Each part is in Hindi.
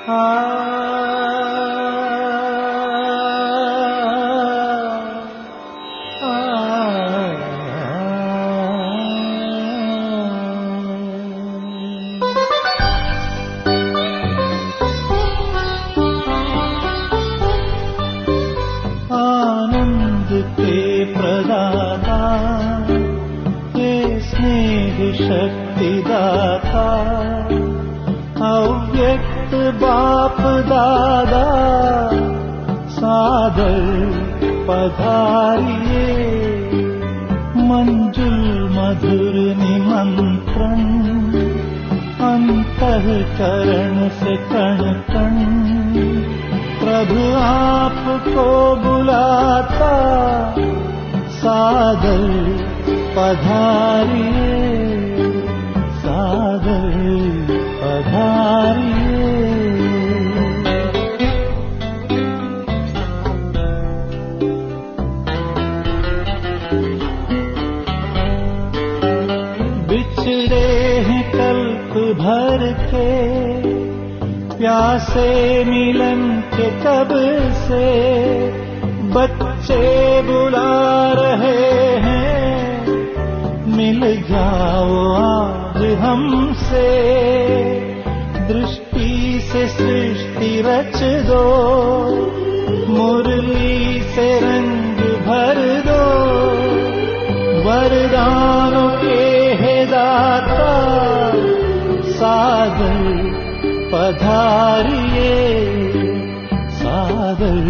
आनंद के प्रदाता, ये स्नेह शक्ति दाता, अव्यक्त बाप दादा, सादर पधारिए। मंजुल मधुर निमंत्रण, अंतःकरण से कण कण प्रभु आपको बुलाता, सादर पधारिए, सादर पधारिए। बिछड़े हैं कल्प भर के, प्यासे मिलन के कब से, बच्चे बुला रहे हैं, मिल जाओ आज हमसे। दृष्टि से सृष्टि रच दो, मुरली से रंग भर दो, वरदानों के है दाता, सादर पधारिए, सादर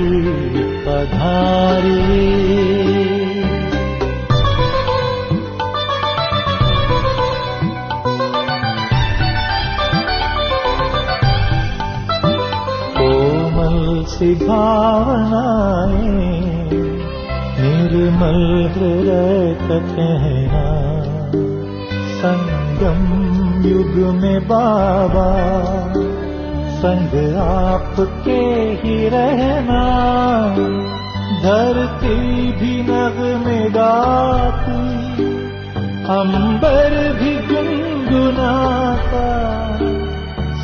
पधारिए। कोमल सी भावनाएं, निर्मल हृदय का कहना, संगम युग में बाबा, संग आपके ही रहना। धरती भी नग़्मे गाती, अंबर भी गुनगुनाता,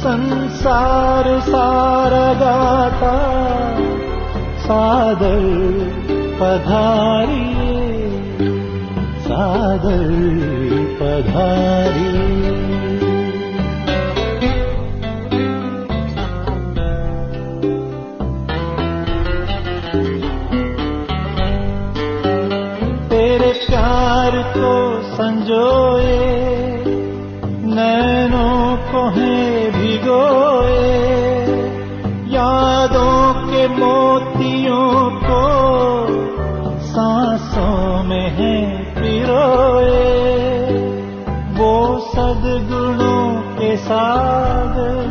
संसार सारा गाता, सादर पधारिए, सादर पधारिए। तेरे प्यार को संजोए, नैनों को है भिगोए, यादों के मोतियों को सांसों में है पिरोए। वो सद्गुणों के सागर,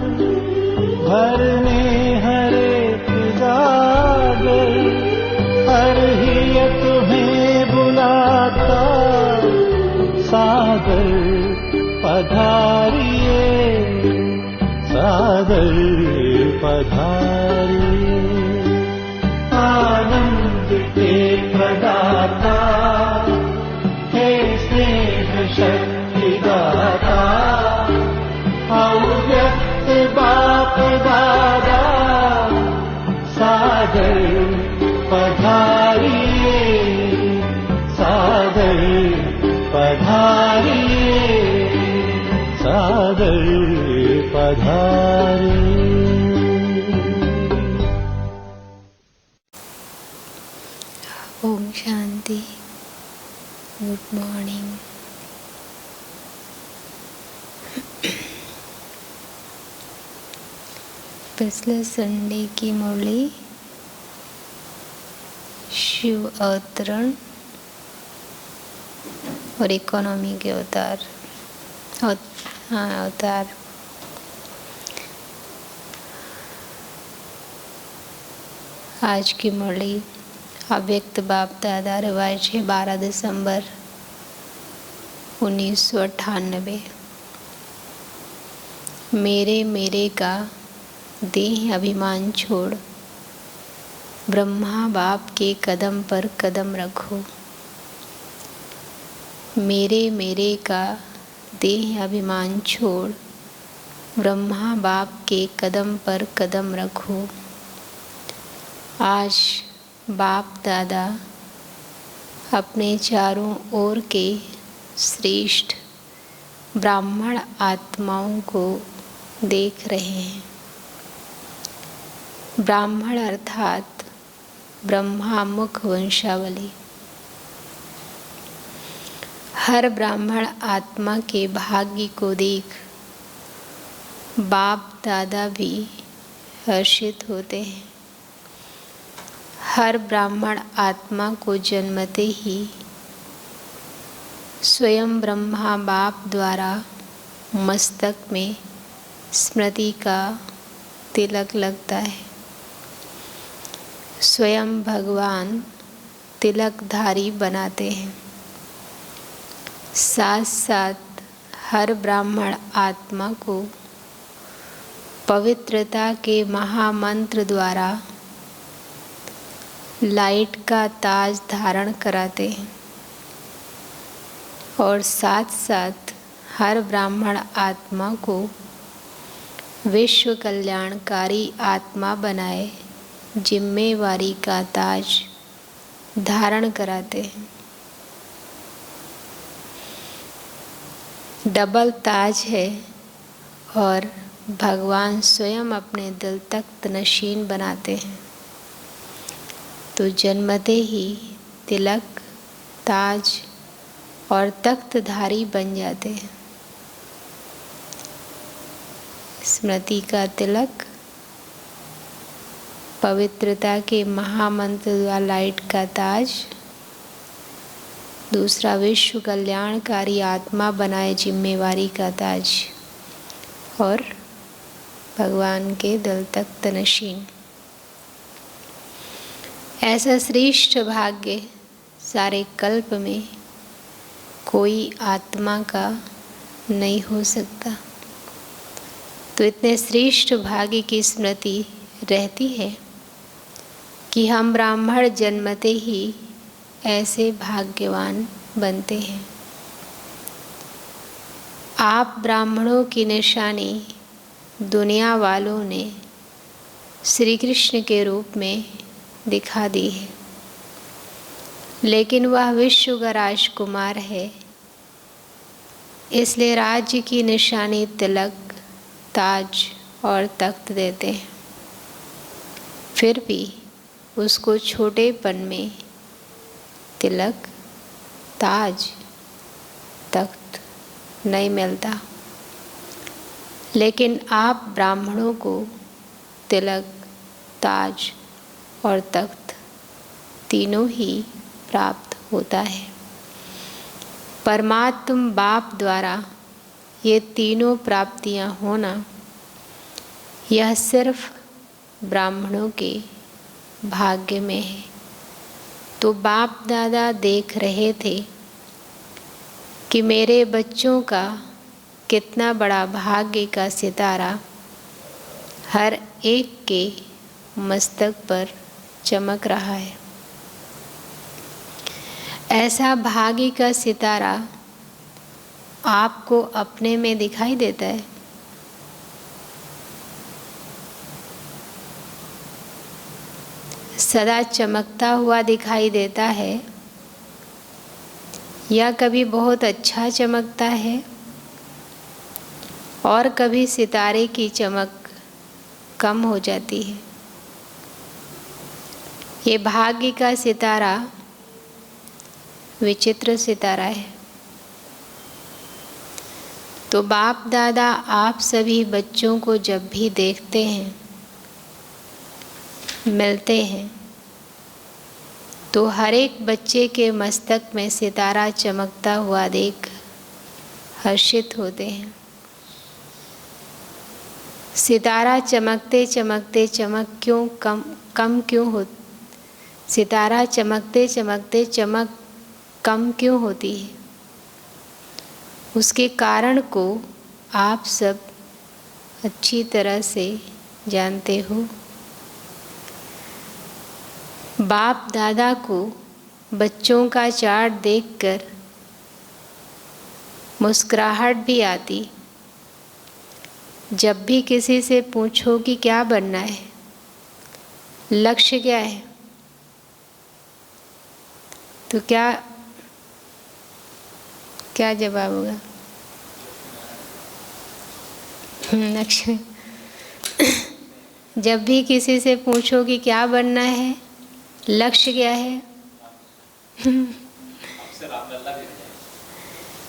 भरने हर एक जागर, हर ही तुम्हें बुलाता, सादर पधारिए, सादर पधारिए। आनंद के प्रदाता, हे स्नेह शक्ति दाता, अव्यक्त बाप दादा, सादर पधारिए, सादर पधारिए, सादर पधारिए। ओम शांति। Good morning. पिछले संडे की मुरली शिव अवतरण और इकोनॉमी के अवतार। आज की मुरली अव्यक्त बाप दादा रिवाज है 12 दिसंबर 1998। मेरे का देह अभिमान छोड़, ब्रह्मा बाप के कदम पर कदम रखो। मेरे का देह अभिमान छोड़, ब्रह्मा बाप के कदम पर कदम रखो। आज बाप दादा अपने चारों ओर के श्रेष्ठ ब्राह्मण आत्माओं को देख रहे हैं। ब्राह्मण अर्थात ब्रह्मामुख वंशावली। हर ब्राह्मण आत्मा के भाग्य को देख बाप दादा भी हर्षित होते हैं। हर ब्राह्मण आत्मा को जन्मते ही स्वयं ब्रह्मा बाप द्वारा मस्तक में स्मृति का तिलक लगता है। स्वयं भगवान तिलकधारी बनाते हैं। साथ साथ हर ब्राह्मण आत्मा को पवित्रता के महामंत्र द्वारा लाइट का ताज धारण कराते हैं और साथ साथ हर ब्राह्मण आत्मा को विश्व कल्याणकारी आत्मा बनाए जिम्मेवारी का ताज धारण कराते हैं। डबल ताज है और भगवान स्वयं अपने दिल तख्त नशीन बनाते हैं। तो जन्मते ही तिलक, ताज और तख्तधारी बन जाते हैं। स्मृति का तिलक, पवित्रता के महामंत्र द्वारा लाइट का ताज, दूसरा विश्व कल्याणकारी आत्मा बनाए जिम्मेवारी का ताज और भगवान के दिल तख्त नशीन। ऐसा श्रेष्ठ भाग्य सारे कल्प में कोई आत्मा का नहीं हो सकता। तो इतने श्रेष्ठ भाग्य की स्मृति रहती है कि हम ब्राह्मण जन्मते ही ऐसे भाग्यवान बनते हैं। आप ब्राह्मणों की निशानी दुनिया वालों ने श्री कृष्ण के रूप में दिखा दी है, लेकिन वह विश्व का राजकुमार है, इसलिए राज्य की निशानी तिलक, ताज और तख्त देते हैं। फिर भी उसको छोटेपन में तिलक, ताज, तख्त नहीं मिलता, लेकिन आप ब्राह्मणों को तिलक, ताज और तख्त तीनों ही प्राप्त होता है। परमात्म बाप द्वारा ये तीनों प्राप्तियां होना, यह सिर्फ ब्राह्मणों के भाग्य में है। तो बाप दादा देख रहे थे कि मेरे बच्चों का कितना बड़ा भाग्य का सितारा हर एक के मस्तक पर चमक रहा है। ऐसा भाग्य का सितारा आपको अपने में दिखाई देता है। सदा चमकता हुआ दिखाई देता है या कभी बहुत अच्छा चमकता है और कभी सितारे की चमक कम हो जाती है। ये भाग्य का सितारा विचित्र सितारा है। तो बाप दादा आप सभी बच्चों को जब भी देखते हैं, मिलते हैं, तो हर एक बच्चे के मस्तक में सितारा चमकता हुआ देख हर्षित होते हैं। सितारा चमकते चमकते चमक क्यों कम क्यों हो, सितारा चमकते चमकते चमक कम क्यों होती है? उसके कारण को आप सब अच्छी तरह से जानते हो। बाप दादा को बच्चों का चार्ट देखकर मुस्कुराहट भी आती, जब भी किसी से पूछो कि क्या बनना है, लक्ष्य क्या है, तो क्या जवाब होगा? लक्ष्य। जब भी किसी से पूछो कि क्या बनना है, लक्ष्य क्या है,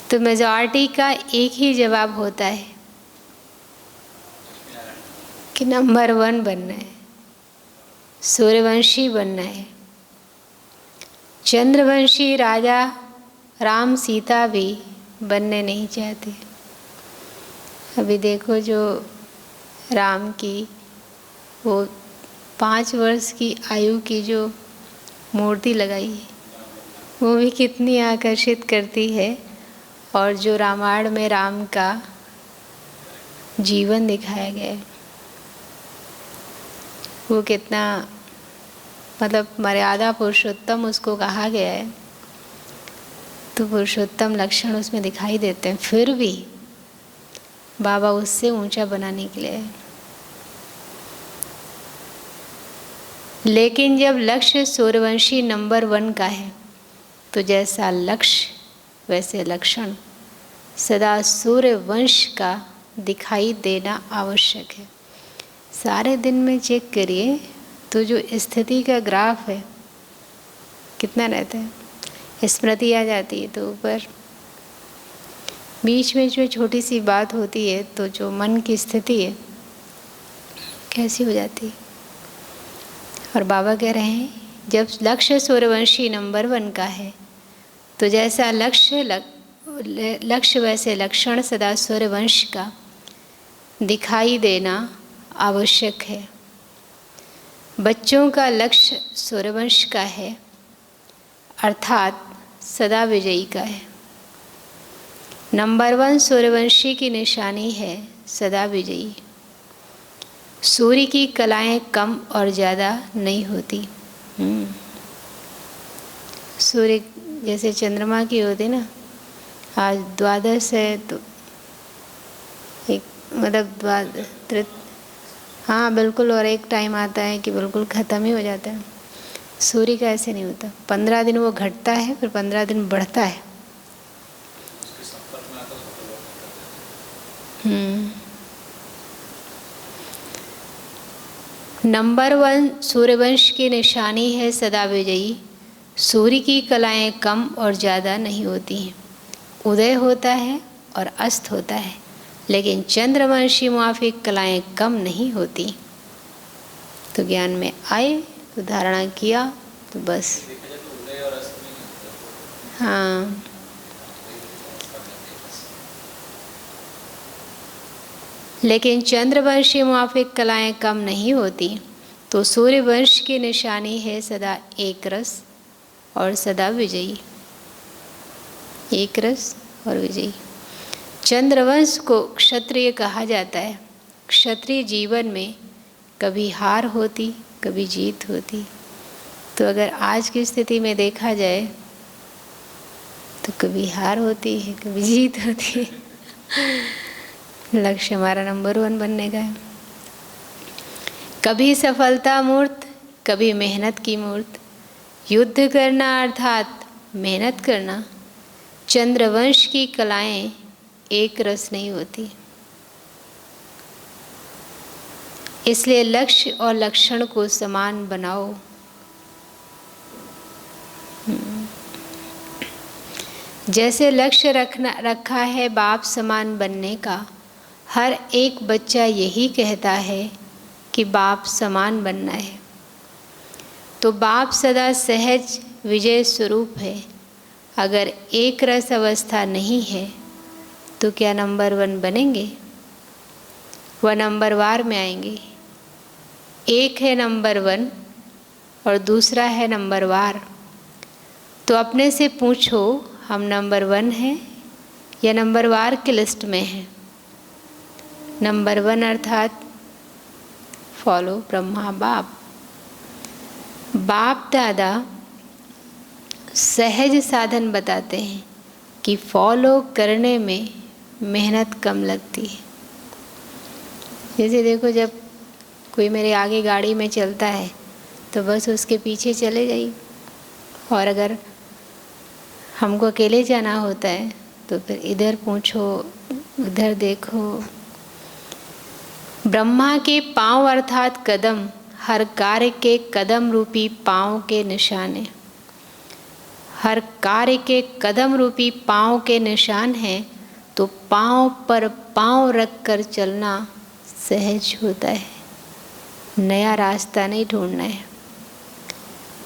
तो मेजॉरिटी का एक ही जवाब होता है कि नंबर 1 बनना है, सूर्यवंशी बनना है। चंद्रवंशी राजा राम सीता भी बनने नहीं चाहते। अभी देखो जो राम की वो 5 वर्ष की आयु की जो मूर्ति लगाई है, वो भी कितनी आकर्षित करती है। और जो रामायण में राम का जीवन दिखाया गया है, वो कितना मतलब मर्यादा पुरुषोत्तम उसको कहा गया है, तो पुरुषोत्तम लक्षण उसमें दिखाई देते हैं। फिर भी बाबा उससे ऊंचा बनाने के लिए। लेकिन जब लक्ष्य सूर्यवंशी नंबर 1 का है, तो जैसा लक्ष्य वैसे लक्षण सदा सूर्यवंश का दिखाई देना आवश्यक है। सारे दिन में चेक करिए तो जो स्थिति का ग्राफ है कितना रहता है, स्मृति आ जाती है तो ऊपर, बीच में जो छोटी सी बात होती है तो जो मन की स्थिति है कैसी हो जाती है। और बाबा कह रहे हैं जब लक्ष्य सूर्यवंशी नंबर 1 का है, तो जैसा लक्ष्य वैसे लक्षण सदा सूर्यवंश का दिखाई देना आवश्यक है। बच्चों का लक्ष्य सूर्यवंश का है, अर्थात सदा विजयी का है। नंबर 1 सूर्यवंशी की निशानी है सदा विजयी। सूर्य की कलाएं कम और ज़्यादा नहीं होती। सूर्य जैसे चंद्रमा की होती ना, आज द्वादश है तो एक मतलब हाँ बिल्कुल, और एक टाइम आता है कि बिल्कुल ख़त्म ही हो जाता है। सूर्य का ऐसे नहीं होता, 15 दिन वो घटता है, फिर 15 दिन बढ़ता है। नंबर 1 सूर्यवंश की निशानी है सदा विजयी। सूर्य की कलाएं कम और ज़्यादा नहीं होती हैं, उदय होता है और अस्त होता है, लेकिन चंद्रवंशी मुआफिक कलाएं कम नहीं होती। तो ज्ञान में आए तो धारणा किया तो बस। हाँ, लेकिन चंद्रवंशी मुआफिक कलाएं कम नहीं होती। तो सूर्यवंश की निशानी है सदा एक रस और सदा विजयी। एक रस और विजयी। चंद्रवंश को क्षत्रिय कहा जाता है। क्षत्रिय जीवन में कभी हार होती, कभी जीत होती। तो अगर आज की स्थिति में देखा जाए तो कभी हार होती है, कभी जीत होती है। लक्ष्य हमारा नंबर 1 बनने का है। कभी सफलता मूर्त, कभी मेहनत की मूर्त। युद्ध करना अर्थात मेहनत करना। चंद्रवंश की कलाएं एक रस नहीं होती, इसलिए लक्ष्य और लक्षण को समान बनाओ। जैसे लक्ष्य रखा है बाप समान बनने का, हर एक बच्चा यही कहता है कि बाप समान बनना है। तो बाप सदा सहज विजय स्वरूप है। अगर एक रस अवस्था नहीं है तो क्या नंबर 1 बनेंगे? वह नंबर वार में आएंगे। एक है नंबर 1 और दूसरा है नंबर वार। तो अपने से पूछो, हम नंबर 1 हैं या नंबर वार की लिस्ट में हैं? नंबर 1 अर्थात फॉलो ब्रह्मा बाप। बाप दादा सहज साधन बताते हैं कि फॉलो करने में मेहनत कम लगती है। जैसे देखो, जब कोई मेरे आगे गाड़ी में चलता है तो बस उसके पीछे चले जाइए, और अगर हमको अकेले जाना होता है तो फिर इधर पूछो, उधर देखो। ब्रह्मा के पांव अर्थात कदम हर कार्य के कदम रूपी पांव के निशान है। हर कार्य के कदम रूपी पांव के निशान हैं, तो पांव पर पांव रख कर चलना सहज होता है, नया रास्ता नहीं ढूंढना है।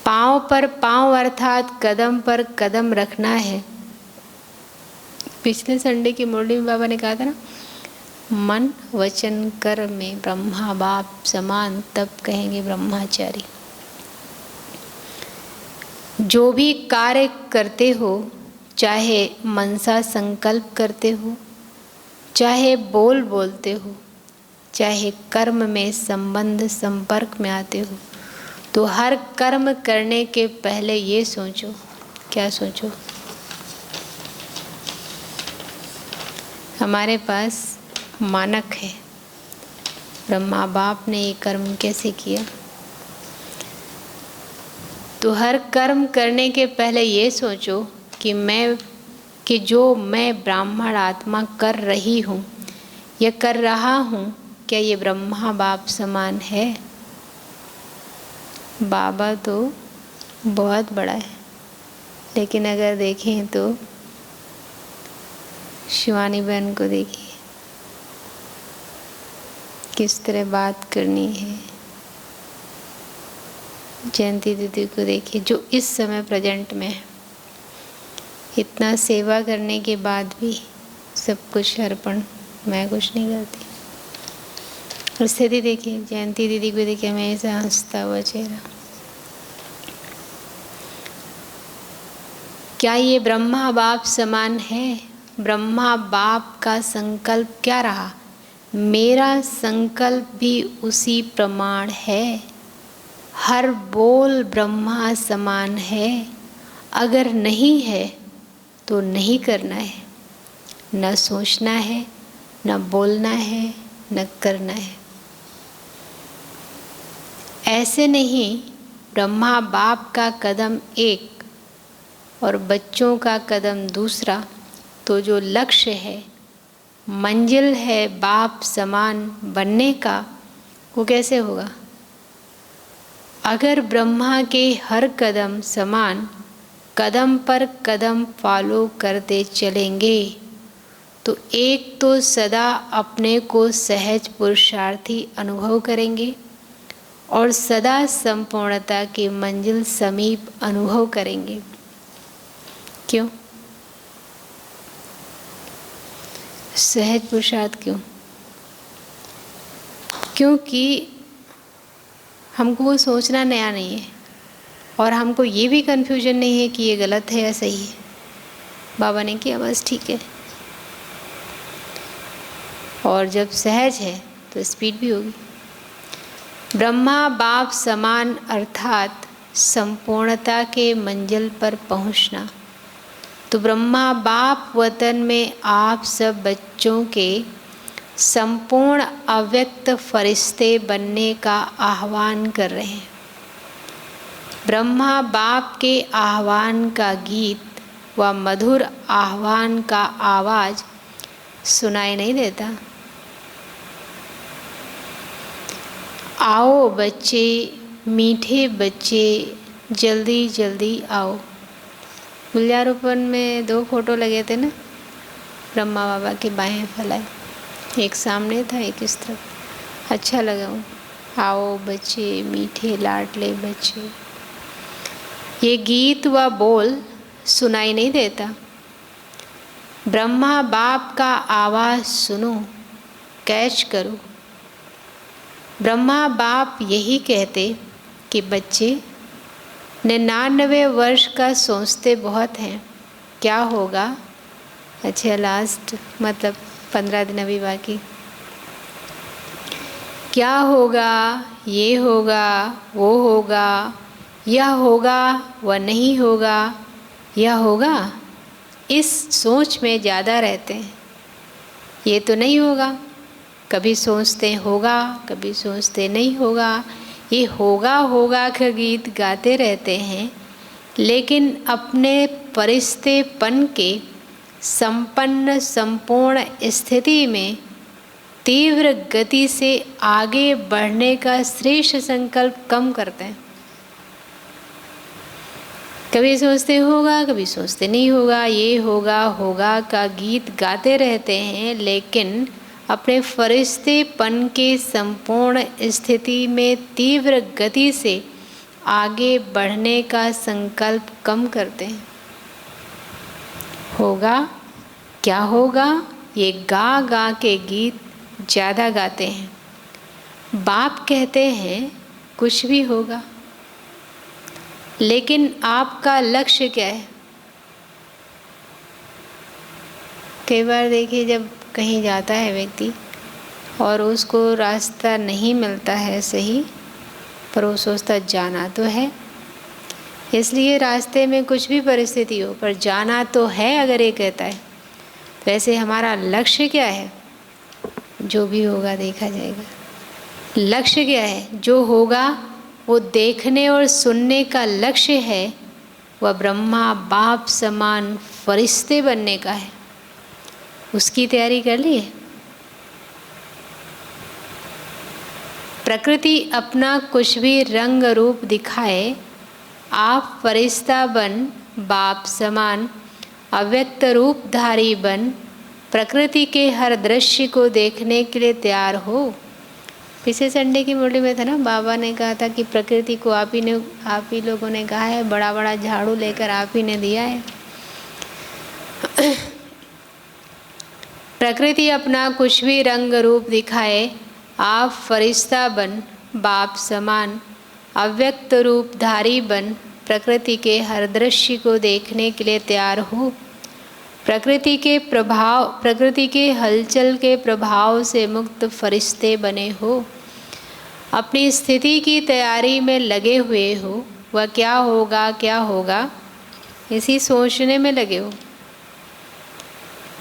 पांव पर पांव अर्थात कदम पर कदम रखना है। पिछले संडे की मुरली में बाबा ने कहा था ना, मन वचन कर्म में ब्रह्मा बाप समान, तब कहेंगे ब्रह्मचारी। जो भी कार्य करते हो, चाहे मनसा संकल्प करते हो, चाहे बोलते हो, चाहे कर्म में संबंध संपर्क में आते हो, तो हर कर्म करने के पहले ये सोचो। क्या सोचो? हमारे पास मानक है, ब्रह्मा बाप ने ये कर्म कैसे किया। तो हर कर्म करने के पहले ये सोचो कि जो मैं ब्राह्मण आत्मा कर रही हूँ या कर रहा हूँ, क्या ये ब्रह्मा बाप समान है? बाबा तो बहुत बड़ा है, लेकिन अगर देखें तो शिवानी बहन को देखिए किस तरह बात करनी है। जयंती दीदी को देखिए जो इस समय प्रेजेंट में है, इतना सेवा करने के बाद भी सब कुछ अर्पण, मैं कुछ नहीं करती। और स्थिति देखिए, जयंती दीदी को देखिए, हमेशा हंसता हुआ चेहरा। क्या ये ब्रह्मा बाप समान है? ब्रह्मा बाप का संकल्प क्या रहा? मेरा संकल्प भी उसी प्रमाण है। हर बोल ब्रह्मा समान है। अगर नहीं है तो नहीं करना है, न सोचना है, न बोलना है, न करना है। ऐसे नहीं, ब्रह्मा बाप का कदम एक और बच्चों का कदम दूसरा, तो जो लक्ष्य है, मंजिल है बाप समान बनने का, वो कैसे होगा? अगर ब्रह्मा के हर कदम समान कदम पर कदम फॉलो करते चलेंगे, तो एक तो सदा अपने को सहज पुरुषार्थी अनुभव करेंगे और सदा संपूर्णता की मंजिल समीप अनुभव करेंगे। क्यों? सहज पुरुषार्थ क्यों? क्योंकि हमको वो सोचना नया नहीं है, और हमको ये भी कन्फ्यूजन नहीं है कि ये गलत है या सही है। बाबा ने किया, बस ठीक है। और जब सहज है तो स्पीड भी होगी। ब्रह्मा बाप समान अर्थात संपूर्णता के मंजिल पर पहुंचना। तो ब्रह्मा बाप वतन में आप सब बच्चों के संपूर्ण अव्यक्त फरिश्ते बनने का आह्वान कर रहे हैं। ब्रह्मा बाप के आह्वान का गीत व मधुर आह्वान का आवाज़ सुनाई नहीं देता। आओ बच्चे, मीठे बच्चे, जल्दी जल्दी आओ। मूल्यारोपण में 2 फोटो लगे थे ना, ब्रह्मा बाबा के बाएं फैलाए, एक सामने था एक इस तरफ। अच्छा लगा वो, आओ बच्चे, मीठे लाडले बच्चे। ये गीत व बोल सुनाई नहीं देता। ब्रह्मा बाप का आवाज़ सुनो, कैच करो। ब्रह्मा बाप यही कहते कि बच्चे 99 वर्ष का सोचते बहुत हैं, क्या होगा। अच्छा, लास्ट मतलब 15 दिन अभी बाकी। क्या होगा, ये होगा, वो होगा, यह होगा, वह नहीं होगा, यह होगा, इस सोच में ज़्यादा रहते हैं। ये तो नहीं होगा, कभी सोचते होगा, कभी सोचते नहीं होगा। ये होगा होगा का गीत गाते रहते हैं, लेकिन अपने परिस्थितिपन के संपन्न संपूर्ण स्थिति में तीव्र गति से आगे बढ़ने का श्रेष्ठ संकल्प कम करते हैं। कभी सोचते होगा, कभी सोचते नहीं होगा, ये होगा होगा का गीत गाते रहते हैं, लेकिन अपने फरिश्तेपन के संपूर्ण स्थिति में तीव्र गति से आगे बढ़ने का संकल्प कम करते हैं। होगा, क्या होगा, ये गा गा के गीत ज़्यादा गाते हैं। बाप कहते हैं कुछ भी होगा, लेकिन आपका लक्ष्य क्या है? कई बार देखिए, जब कहीं जाता है व्यक्ति और उसको रास्ता नहीं मिलता है सही, पर वो सोचता जाना तो है, इसलिए रास्ते में कुछ भी परिस्थिति हो पर जाना तो है अगर ये कहता है। तो ऐसे हमारा लक्ष्य क्या है? जो भी होगा देखा जाएगा। लक्ष्य क्या है? जो होगा वो देखने और सुनने का लक्ष्य है, वह ब्रह्मा बाप समान फरिश्ते बनने का है। उसकी तैयारी कर ली है। प्रकृति अपना कुछ भी रंग रूप दिखाए, आप फरिश्ता बन बाप समान अव्यक्त रूपधारी बन प्रकृति के हर दृश्य को देखने के लिए तैयार हो। पिछले संडे की मुरली में था ना, बाबा ने कहा था कि प्रकृति को आप ही लोगों ने कहा है, बड़ा बड़ा झाड़ू लेकर आप ही ने दिया है। प्रकृति अपना कुछ भी रंग रूप दिखाए, आप फरिश्ता बन बाप समान अव्यक्त रूपधारी बन प्रकृति के हर दृश्य को देखने के लिए तैयार हो। प्रकृति के हलचल के प्रभाव से मुक्त फरिश्ते बने हो। अपनी स्थिति की तैयारी में लगे हुए हो। वह क्या होगा, क्या होगा, इसी सोचने में लगे हो।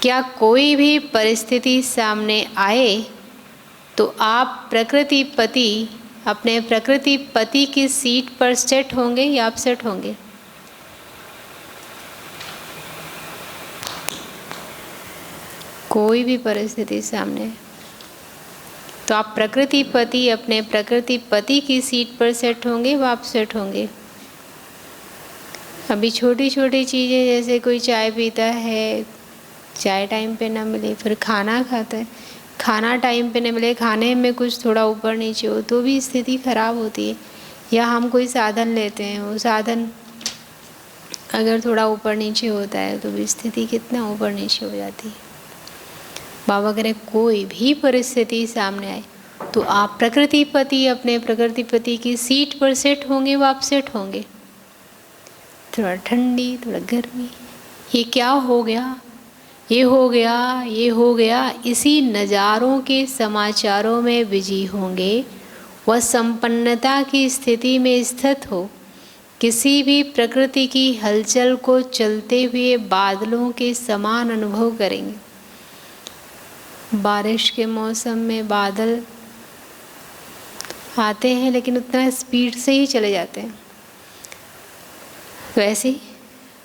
क्या कोई भी परिस्थिति सामने आए तो आप प्रकृतिपति अपने प्रकृतिपति की सीट पर सेट होंगे या अपसेट होंगे? कोई भी परिस्थिति सामने तो आप प्रकृतिपति अपने प्रकृतिपति की सीट पर सेट होंगे व आप सेट होंगे। अभी छोटी छोटी चीज़ें, जैसे कोई चाय पीता है, चाय टाइम पे ना मिले, फिर खाना खाता है, खाना टाइम पे ना मिले, खाने में कुछ थोड़ा ऊपर नीचे हो तो भी स्थिति खराब होती है। या हम कोई साधन लेते हैं, वो साधन अगर थोड़ा ऊपर नीचे होता है तो भी स्थिति कितना ऊपर नीचे हो जाती है। बाबा कह रहे कोई भी परिस्थिति सामने आए तो आप प्रकृतिपति अपने प्रकृतिपति की सीट पर सेट होंगे व आप सेट होंगे। थोड़ा ठंडी, थोड़ा गर्मी, ये क्या हो गया, ये हो गया, ये हो गया, इसी नज़ारों के समाचारों में बिजी होंगे। वह संपन्नता की स्थिति में स्थित हो, किसी भी प्रकृति की हलचल को चलते हुए बादलों के समान अनुभव करेंगे। बारिश के मौसम में बादल आते हैं लेकिन उतना स्पीड से ही चले जाते हैं। वैसे ही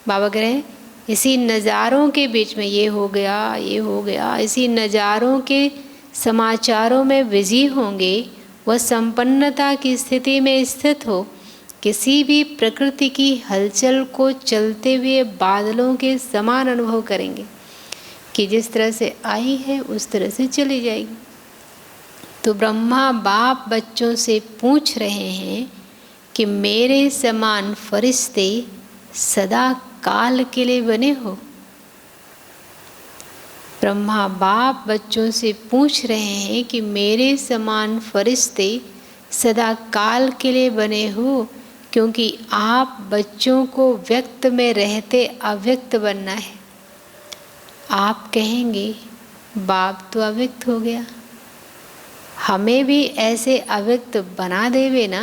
बाबा कह रहे हैं इसी नज़ारों के बीच में ये हो गया, ये हो गया, इसी नज़ारों के समाचारों में बिजी होंगे। वह संपन्नता की स्थिति में स्थित हो, किसी भी प्रकृति की हलचल को चलते हुए बादलों के समान अनुभव करेंगे कि जिस तरह से आई है उस तरह से चली जाएगी। तो ब्रह्मा बाप बच्चों से पूछ रहे हैं कि मेरे समान फरिश्ते सदा काल के लिए बने हो। ब्रह्मा बाप बच्चों से पूछ रहे हैं कि मेरे समान फरिश्ते सदा काल के लिए बने हो, क्योंकि आप बच्चों को व्यक्त में रहते अव्यक्त बनना है। आप कहेंगे बाप तो अव्यक्त हो गया, हमें भी ऐसे अव्यक्त बना देवे ना।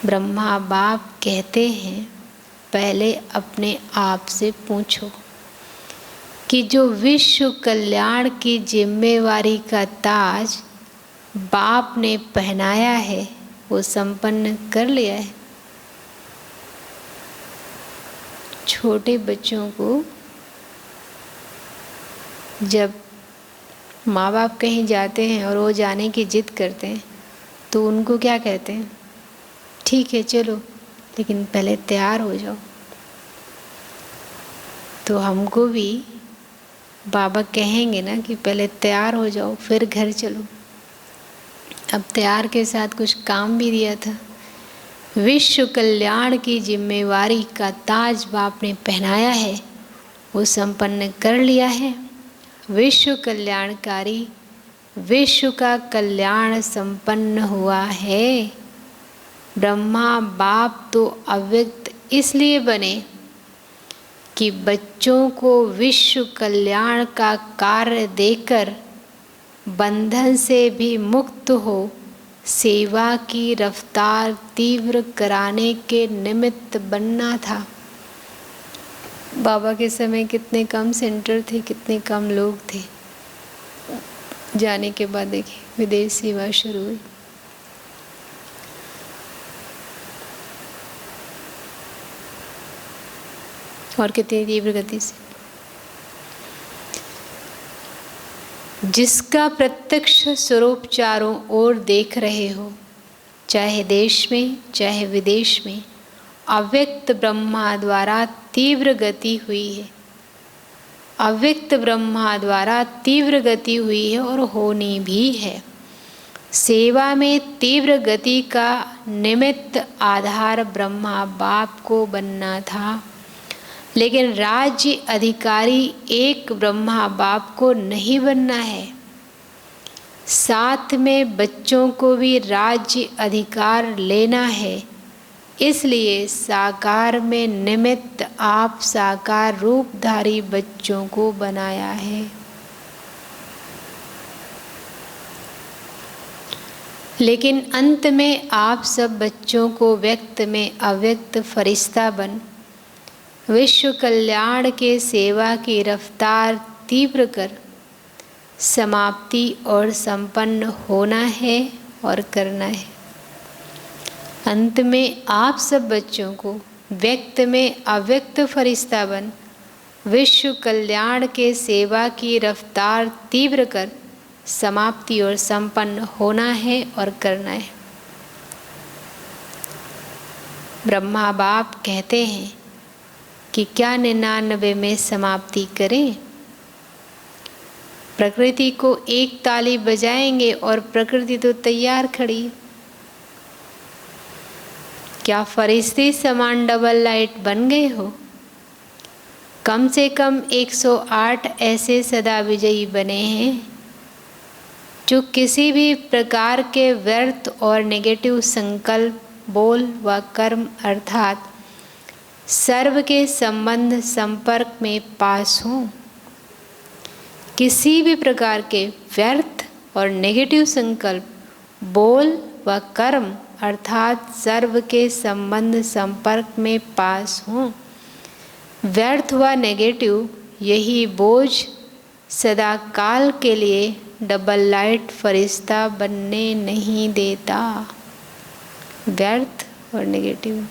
ब्रह्मा बाप कहते हैं पहले अपने आप से पूछो कि जो विश्व कल्याण की जिम्मेवारी का ताज बाप ने पहनाया है वो संपन्न कर लिया है। छोटे बच्चों को जब माँ बाप कहीं जाते हैं और वो जाने की जिद करते हैं तो उनको क्या कहते हैं? ठीक है चलो, लेकिन पहले तैयार हो जाओ। तो हमको भी बाबा कहेंगे ना कि पहले तैयार हो जाओ फिर घर चलो। अब तैयार के साथ कुछ काम भी दिया था। विश्व कल्याण की जिम्मेवारी का ताज बाप ने पहनाया है वो संपन्न कर लिया है। विश्व कल्याणकारी, विश्व का कल्याण संपन्न हुआ है। ब्रह्मा बाप तो अव्यक्त इसलिए बने कि बच्चों को विश्व कल्याण का कार्य देकर बंधन से भी मुक्त हो सेवा की रफ्तार तीव्र कराने के निमित्त बनना था। बाबा के समय कितने कम सेंटर थे, कितने कम लोग थे। जाने के बाद देखिए विदेश सेवा शुरू हुई। और कितनी तीव्र गति से। जिसका प्रत्यक्ष स्वरूप चारों ओर देख रहे हो, चाहे देश में चाहे विदेश में, अव्यक्त ब्रह्मा द्वारा तीव्र गति हुई है। अव्यक्त ब्रह्मा द्वारा तीव्र गति हुई है और होनी भी है। सेवा में तीव्र गति का निमित्त आधार ब्रह्मा बाप को बनना था, लेकिन राज्य अधिकारी एक ब्रह्मा बाप को नहीं बनना है। साथ में बच्चों को भी राज्य अधिकार लेना है। इसलिए साकार में निमित्त आप साकार रूपधारी बच्चों को बनाया है। लेकिन अंत में आप सब बच्चों को व्यक्त में अव्यक्त फरिश्ता बन विश्व कल्याण के सेवा की रफ्तार तीव्र कर समाप्ति और संपन्न होना है और करना है। अंत में आप सब बच्चों को व्यक्त में अव्यक्त फरिश्ता बन विश्व कल्याण के सेवा की रफ्तार तीव्र कर समाप्ति और संपन्न होना है और करना है। ब्रह्मा बाप कहते हैं कि क्या 99 में समाप्ति करें? प्रकृति को एक ताली बजाएंगे और प्रकृति तो तैयार खड़ी। क्या फरिश्ते समान डबल लाइट बन गए हो? कम से कम 108 ऐसे सदा विजयी बने हैं जो किसी भी प्रकार के व्यर्थ और नेगेटिव संकल्प, बोल व कर्म अर्थात सर्व के संबंध संपर्क में पास हों। किसी भी प्रकार के व्यर्थ और नेगेटिव संकल्प, बोल व कर्म अर्थात सर्व के संबंध संपर्क में पास हों। व्यर्थ व नेगेटिव यही बोझ सदा काल के लिए डबल लाइट फरिश्ता बनने नहीं देता। व्यर्थ और नेगेटिव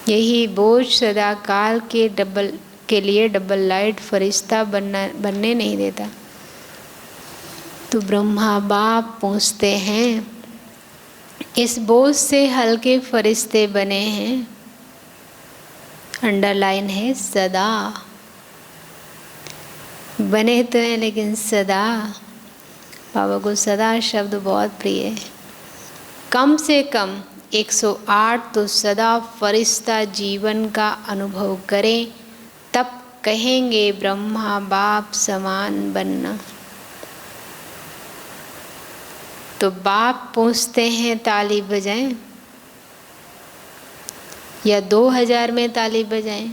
यही बोझ सदा काल के लिए डबल लाइट फरिश्ता बनने नहीं देता। तो ब्रह्मा बाप पूछते हैं, इस बोझ से हल्के फरिश्ते बने हैं। अंडरलाइन है सदा। बने तो हैं लेकिन सदा। बाबा को सदा शब्द बहुत प्रिय है। कम से कम 108 तो सदा फरिश्ता जीवन का अनुभव करें, तब कहेंगे ब्रह्मा बाप समान बनना। तो बाप पूछते हैं ताली बजाएं या 2000 में ताली बजाएं,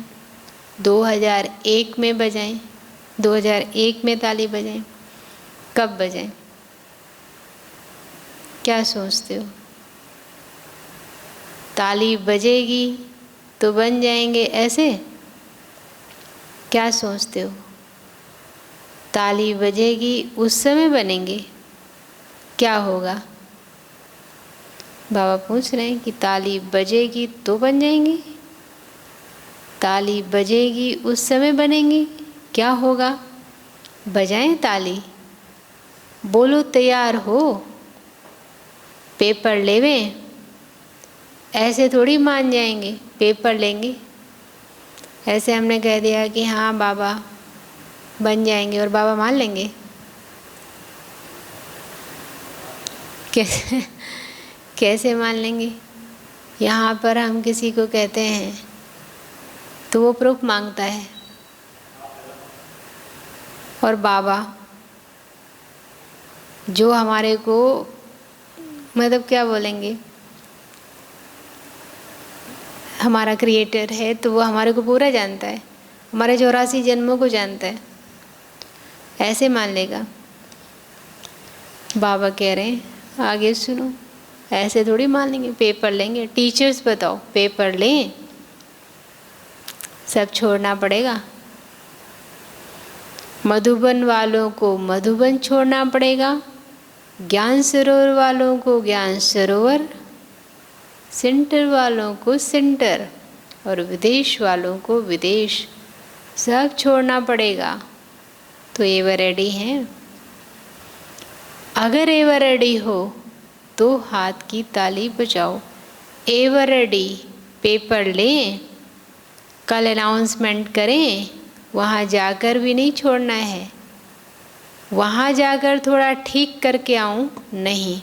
2001 में बजाएं, 2001 में ताली बजाएं, कब बजाएं? क्या सोचते हो? ताली बजेगी तो बन जाएंगे ऐसे? क्या सोचते हो? ताली बजेगी उस समय बनेंगे, क्या होगा? बाबा पूछ रहे हैं कि ताली बजेगी तो बन जाएंगे, ताली बजेगी उस समय बनेंगी, क्या होगा? बजाएं ताली, बोलो तैयार हो, पेपर लेवें। ऐसे थोड़ी मान जाएंगे, पेपर लेंगे। ऐसे हमने कह दिया कि हाँ बाबा बन जाएंगे और बाबा मान लेंगे? कैसे कैसे मान लेंगे? यहाँ पर हम किसी को कहते हैं तो वो प्रूफ मांगता है, और बाबा जो हमारे को मतलब क्या बोलेंगे, हमारा क्रिएटर है, तो वो हमारे को पूरा जानता है, हमारे 84 जन्मों को जानता है, ऐसे मान लेगा? बाबा कह रहे हैं आगे सुनो, ऐसे थोड़ी मान लेंगे, पेपर लेंगे। टीचर्स बताओ, पेपर लें? सब छोड़ना पड़ेगा। मधुबन वालों को मधुबन छोड़ना पड़ेगा, ज्ञान सरोवर वालों को ज्ञान सरोवर, सेंटर वालों को सेंटर, और विदेश वालों को विदेश, सब छोड़ना पड़ेगा। तो एवर रेडी हैं? अगर एवर रेडी हो तो हाथ की ताली बजाओ। एवर रेडी, पेपर लें, कल अनाउंसमेंट करें, वहाँ जाकर भी नहीं छोड़ना है, वहाँ जाकर थोड़ा ठीक करके आऊँ, नहीं,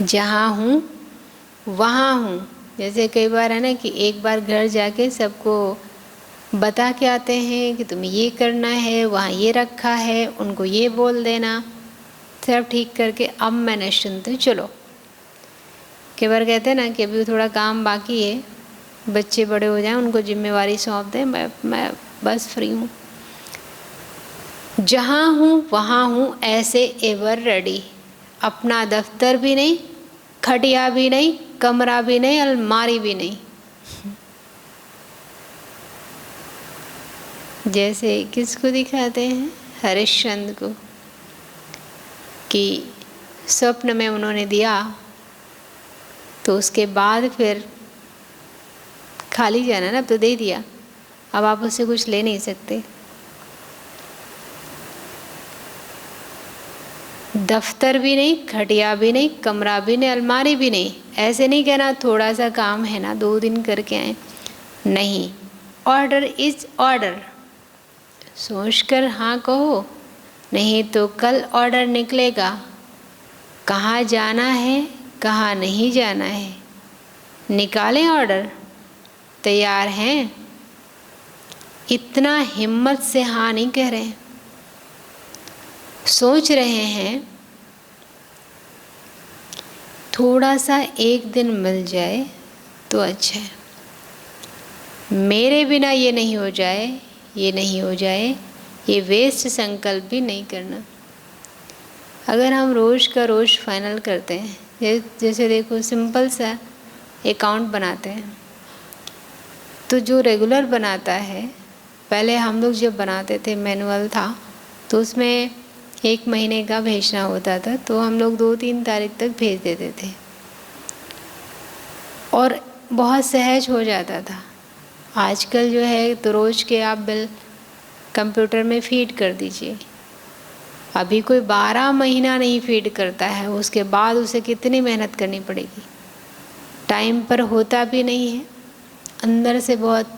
जहाँ हूँ वहाँ हूँ। जैसे कई बार है ना कि एक बार घर जाके सबको बता के आते हैं कि तुम्हें ये करना है, वहाँ ये रखा है, उनको ये बोल देना, सब ठीक करके अब मैं निश्चिंत हूँ, चलो। कई बार कहते हैं ना कि अभी थोड़ा काम बाकी है, बच्चे बड़े हो जाएं, उनको जिम्मेवारी सौंप दें, मैं बस फ्री हूँ। जहाँ हूँ वहाँ हूँ, ऐसे एवर रेडी। अपना दफ्तर भी नहीं, खटिया भी नहीं, कमरा भी नहीं, अलमारी भी नहीं। जैसे किसको दिखाते हैं? हरिश्चंद्र को, कि स्वप्न में उन्होंने दिया तो उसके बाद फिर खाली जाना ना, तो दे दिया, अब आप उससे कुछ ले नहीं सकते। दफ्तर भी नहीं, खटिया भी नहीं, कमरा भी नहीं, अलमारी भी नहीं। ऐसे नहीं कहना थोड़ा सा काम है ना 2 दिन करके आए, नहीं, ऑर्डर इज ऑर्डर। सोचकर हाँ कहो, नहीं तो कल ऑर्डर निकलेगा, कहाँ जाना है कहाँ नहीं जाना है। निकालें ऑर्डर, तैयार हैं? इतना हिम्मत से हाँ नहीं कह रहे, सोच रहे हैं थोड़ा सा एक दिन मिल जाए तो अच्छा है, मेरे बिना ये नहीं हो जाए, ये नहीं हो जाए, ये वेस्ट संकल्प भी नहीं करना। अगर हम रोज़ का रोज़ फाइनल करते हैं, जैसे देखो सिंपल सा अकाउंट बनाते हैं, तो जो रेगुलर बनाता है, पहले हम लोग जब बनाते थे मैनुअल था तो उसमें 1 महीने का भेजना होता था, तो हम लोग 2-3 तारीख तक भेज देते थे और बहुत सहज हो जाता था। आजकल जो है तो रोज़ के आप बिल कंप्यूटर में फीड कर दीजिए। अभी कोई 12 महीना नहीं फीड करता है, उसके बाद उसे कितनी मेहनत करनी पड़ेगी। टाइम पर होता भी नहीं है, अंदर से बहुत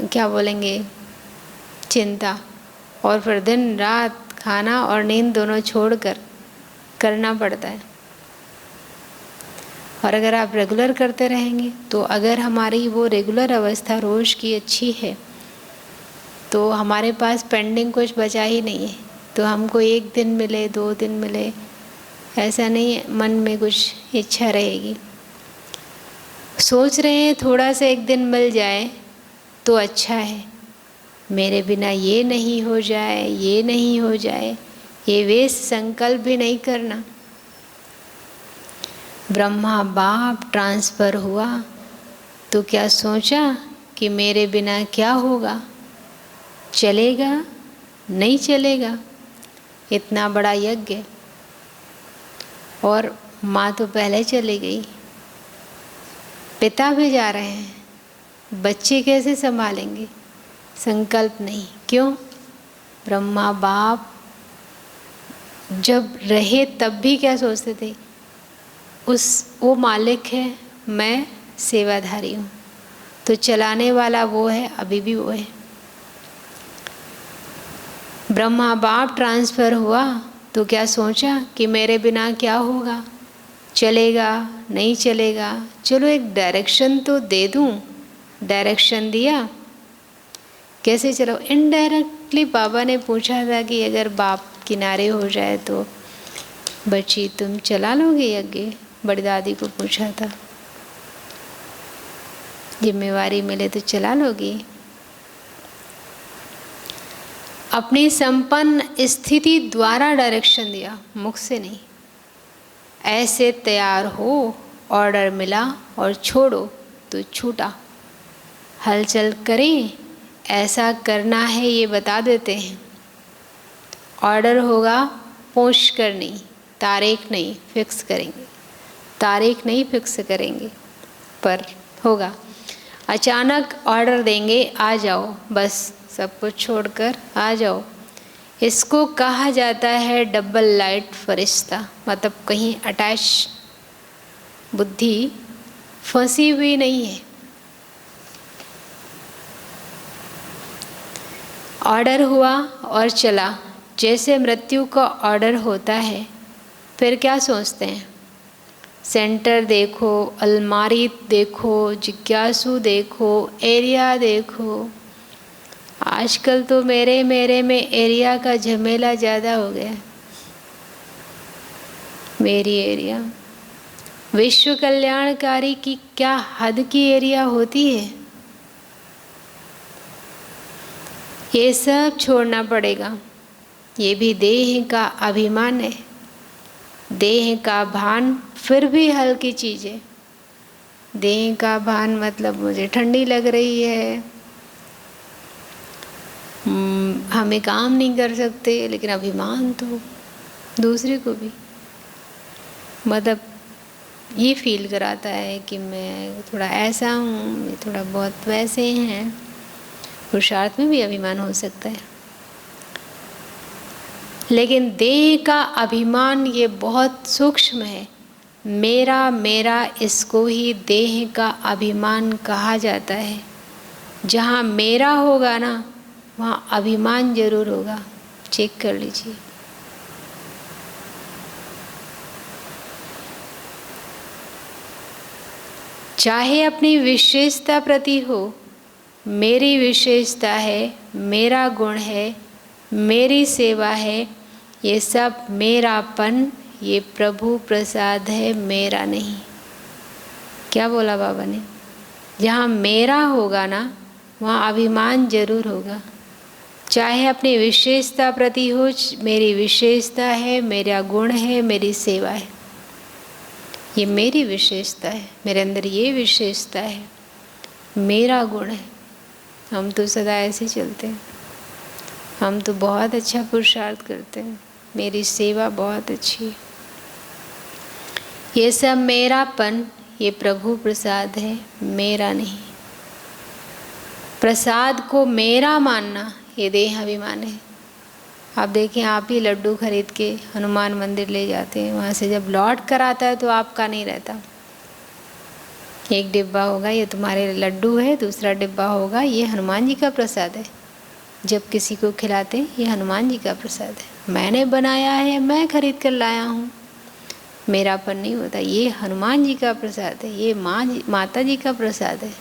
क्या बोलेंगे चिंता, और फिर दिन रात खाना और नींद दोनों छोड़कर करना पड़ता है। और अगर आप रेगुलर करते रहेंगे तो अगर हमारी वो रेगुलर अवस्था रोज़ की अच्छी है तो हमारे पास पेंडिंग कुछ बचा ही नहीं है। तो हमको 1 दिन मिले 2 दिन मिले ऐसा नहीं है, मन में कुछ इच्छा रहेगी। सोच रहे हैं थोड़ा सा 1 दिन मिल जाए तो अच्छा है, मेरे बिना ये नहीं हो जाए, ये नहीं हो जाए, ये वेस्ट संकल्प भी नहीं करना। ब्रह्मा बाप ट्रांसफ़र हुआ तो क्या सोचा कि मेरे बिना क्या होगा, चलेगा नहीं चलेगा। इतना बड़ा यज्ञ, और माँ तो पहले चली गई, पिता भी जा रहे हैं, बच्चे कैसे संभालेंगे। संकल्प नहीं। क्यों? ब्रह्मा बाप जब रहे तब भी क्या सोचते थे, वो मालिक है, मैं सेवाधारी हूँ। तो चलाने वाला वो है, अभी भी वो है। ब्रह्मा बाप ट्रांसफ़र हुआ तो क्या सोचा कि मेरे बिना क्या होगा, चलेगा नहीं चलेगा। चलो एक डायरेक्शन तो दे दूँ। डायरेक्शन दिया, कैसे चलो। इनडायरेक्टली बाबा ने पूछा था कि अगर बाप किनारे हो जाए तो बच्ची तुम चला लोगे यज्ञ। बड़ी दादी को पूछा था, जिम्मेवारी मिले तो चला लोगी। अपनी संपन्न स्थिति द्वारा डायरेक्शन दिया, मुख से नहीं। ऐसे तैयार हो, ऑर्डर मिला और छोड़ो तो छूटा। हलचल करें, ऐसा करना है ये बता देते हैं। ऑर्डर होगा, पूछ कर नहीं, तारीख नहीं फिक्स करेंगे। तारीख नहीं फिक्स करेंगे पर होगा। अचानक ऑर्डर देंगे, आ जाओ, बस सब कुछ छोड़कर आ जाओ। इसको कहा जाता है डबल लाइट फरिश्ता। मतलब कहीं अटैच बुद्धि फंसी हुई नहीं है। ऑर्डर हुआ और चला। जैसे मृत्यु का ऑर्डर होता है, फिर क्या सोचते हैं, सेंटर देखो, अलमारी देखो, जिज्ञासु देखो, एरिया देखो। आजकल तो मेरे में एरिया का झमेला ज़्यादा हो गया। मेरी एरिया, विश्व कल्याणकारी की क्या हद की एरिया होती है। ये सब छोड़ना पड़ेगा। ये भी देह का अभिमान है, देह का भान फिर भी हल्की चीज़ है। देह का भान मतलब मुझे ठंडी लग रही है, हमें काम नहीं कर सकते, लेकिन अभिमान तो दूसरे को भी मतलब ये फील कराता है कि मैं थोड़ा ऐसा हूँ, ये थोड़ा बहुत वैसे हैं। पुरुषार्थ में भी अभिमान हो सकता है, लेकिन देह का अभिमान ये बहुत सूक्ष्म है। मेरा मेरा, इसको ही देह का अभिमान कहा जाता है। जहाँ मेरा होगा ना, वहाँ अभिमान जरूर होगा। चेक कर लीजिए। चाहे अपनी विशेषता प्रति हो, मेरी विशेषता है, मेरा गुण है, मेरी सेवा है, ये सब मेरापन, ये प्रभु प्रसाद है, मेरा नहीं। क्या बोला बाबा ने? जहाँ मेरा होगा ना, वहाँ अभिमान जरूर होगा। चाहे अपनी विशेषता प्रति हो, मेरी विशेषता है, मेरा गुण है, मेरी सेवा है, ये मेरी विशेषता है, मेरे अंदर ये विशेषता है, मेरा गुण है। हम तो सदा ऐसे चलते हैं। हम तो बहुत अच्छा पुरुषार्थ करते हैं, मेरी सेवा बहुत अच्छी है। ये सब मेरापन, ये प्रभु प्रसाद है, मेरा नहीं। प्रसाद को मेरा मानना, ये देह अभिमान है। आप देखें, आप ही लड्डू खरीद के हनुमान मंदिर ले जाते हैं, वहाँ से जब लौट कर आता है तो आपका नहीं रहता। एक डिब्बा होगा ये तुम्हारे लड्डू है, दूसरा डिब्बा होगा ये हनुमान जी का प्रसाद है। जब किसी को खिलाते हैं, ये हनुमान जी का प्रसाद है, मैंने बनाया है, मैं खरीद कर लाया हूँ। मेरापन नहीं होता। ये हनुमान जी का प्रसाद है, ये माता जी का प्रसाद है।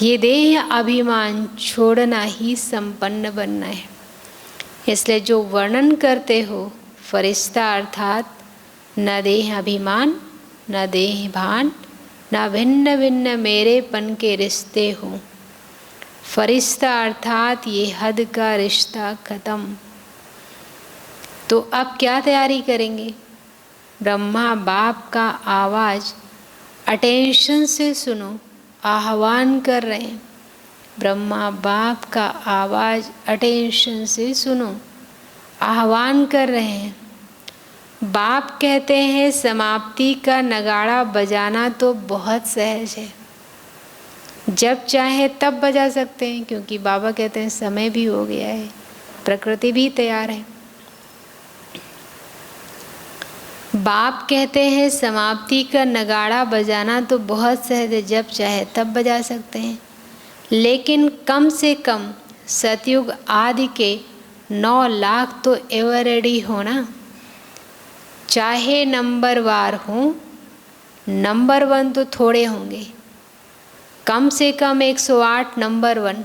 ये देह अभिमान छोड़ना ही संपन्न बनना है। इसलिए जो वर्णन करते हो फरिश्ता, अर्थात न देह अभिमान, न देह भान, न भिन्न भिन्न मेरेपन के रिश्ते हो। फरिश्ता अर्थात ये हद का रिश्ता खत्म। तो अब क्या तैयारी करेंगे? ब्रह्मा बाप का आवाज़ अटेंशन से सुनो, आह्वान कर रहे हैं। ब्रह्मा बाप का आवाज अटेंशन से सुनो, आह्वान कर रहे हैं। बाप कहते हैं समाप्ति का नगाड़ा बजाना तो बहुत सहज है, जब चाहे तब बजा सकते हैं, क्योंकि बाबा कहते हैं समय भी हो गया है, प्रकृति भी तैयार है। बाप कहते हैं समाप्ति का नगाड़ा बजाना तो बहुत सहज है, जब चाहे तब बजा सकते हैं, लेकिन कम से कम सतयुग आदि के 9 लाख तो एवर रेडी होना, चाहे नंबर वार हो। नंबर 1 तो थोड़े होंगे, कम से कम 108 नंबर 1,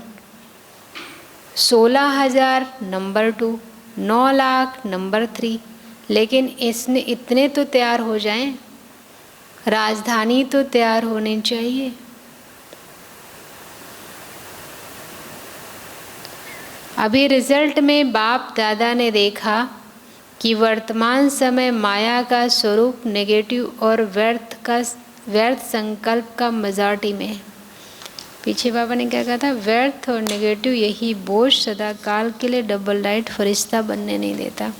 16,000 नंबर 2, 9 लाख नंबर 3, लेकिन इसने इतने तो तैयार हो जाएं, राजधानी तो तैयार होनी चाहिए। अभी रिजल्ट में बाप दादा ने देखा कि वर्तमान समय माया का स्वरूप नेगेटिव और व्यर्थ संकल्प का मेजॉरिटी में है। पीछे बाबा ने क्या कहा था, व्यर्थ और नेगेटिव यही बोझ सदा काल के लिए डबल लाइट फरिश्ता बनने नहीं देता।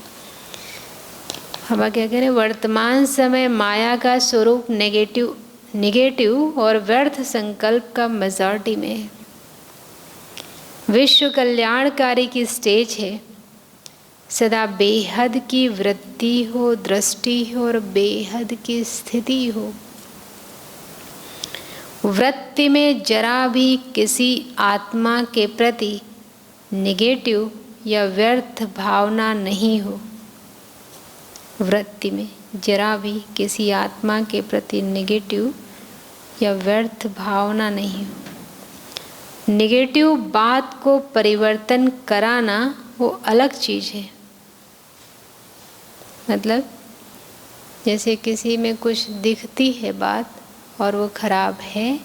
हम क्या कह रहे हैं, वर्तमान समय माया का स्वरूप नेगेटिव और व्यर्थ संकल्प का मेजॉरिटी में है। विश्व कल्याणकारी की स्टेज है, सदा बेहद की वृत्ति हो, दृष्टि हो और बेहद की स्थिति हो। वृत्ति में जरा भी किसी आत्मा के प्रति नेगेटिव या व्यर्थ भावना नहीं हो। वृत्ति में जरा भी किसी आत्मा के प्रति नेगेटिव या व्यर्थ भावना नहीं हो। नेगेटिव बात को परिवर्तन कराना वो अलग चीज़ है। मतलब जैसे किसी में कुछ दिखती है बात और वो खराब है,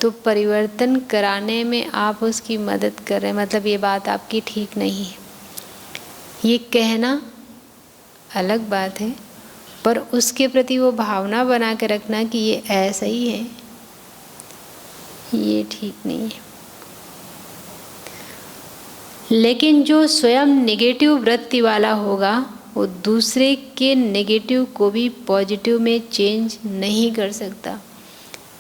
तो परिवर्तन कराने में आप उसकी मदद कर रहे हैं, मतलब ये बात आपकी ठीक नहीं है। ये कहना अलग बात है, पर उसके प्रति वो भावना बना के रखना कि ये ऐसा ही है, ये ठीक नहीं है। लेकिन जो स्वयं नेगेटिव वृत्ति वाला होगा वो दूसरे के नेगेटिव को भी पॉजिटिव में चेंज नहीं कर सकता।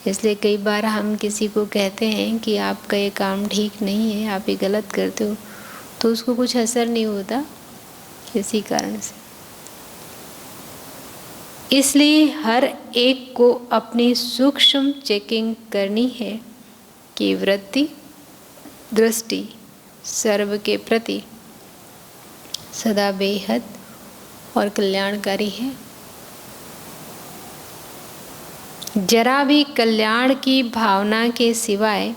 इसलिए कई बार हम किसी को कहते हैं कि आपका ये काम ठीक नहीं है, आप ये गलत करते हो, तो उसको कुछ असर नहीं होता इसी कारण से। इसलिए हर एक को अपनी सूक्ष्म चेकिंग करनी है कि वृत्ति दृष्टि सर्व के प्रति सदा बेहद और कल्याणकारी है। जरा भी कल्याण की भावना के सिवाय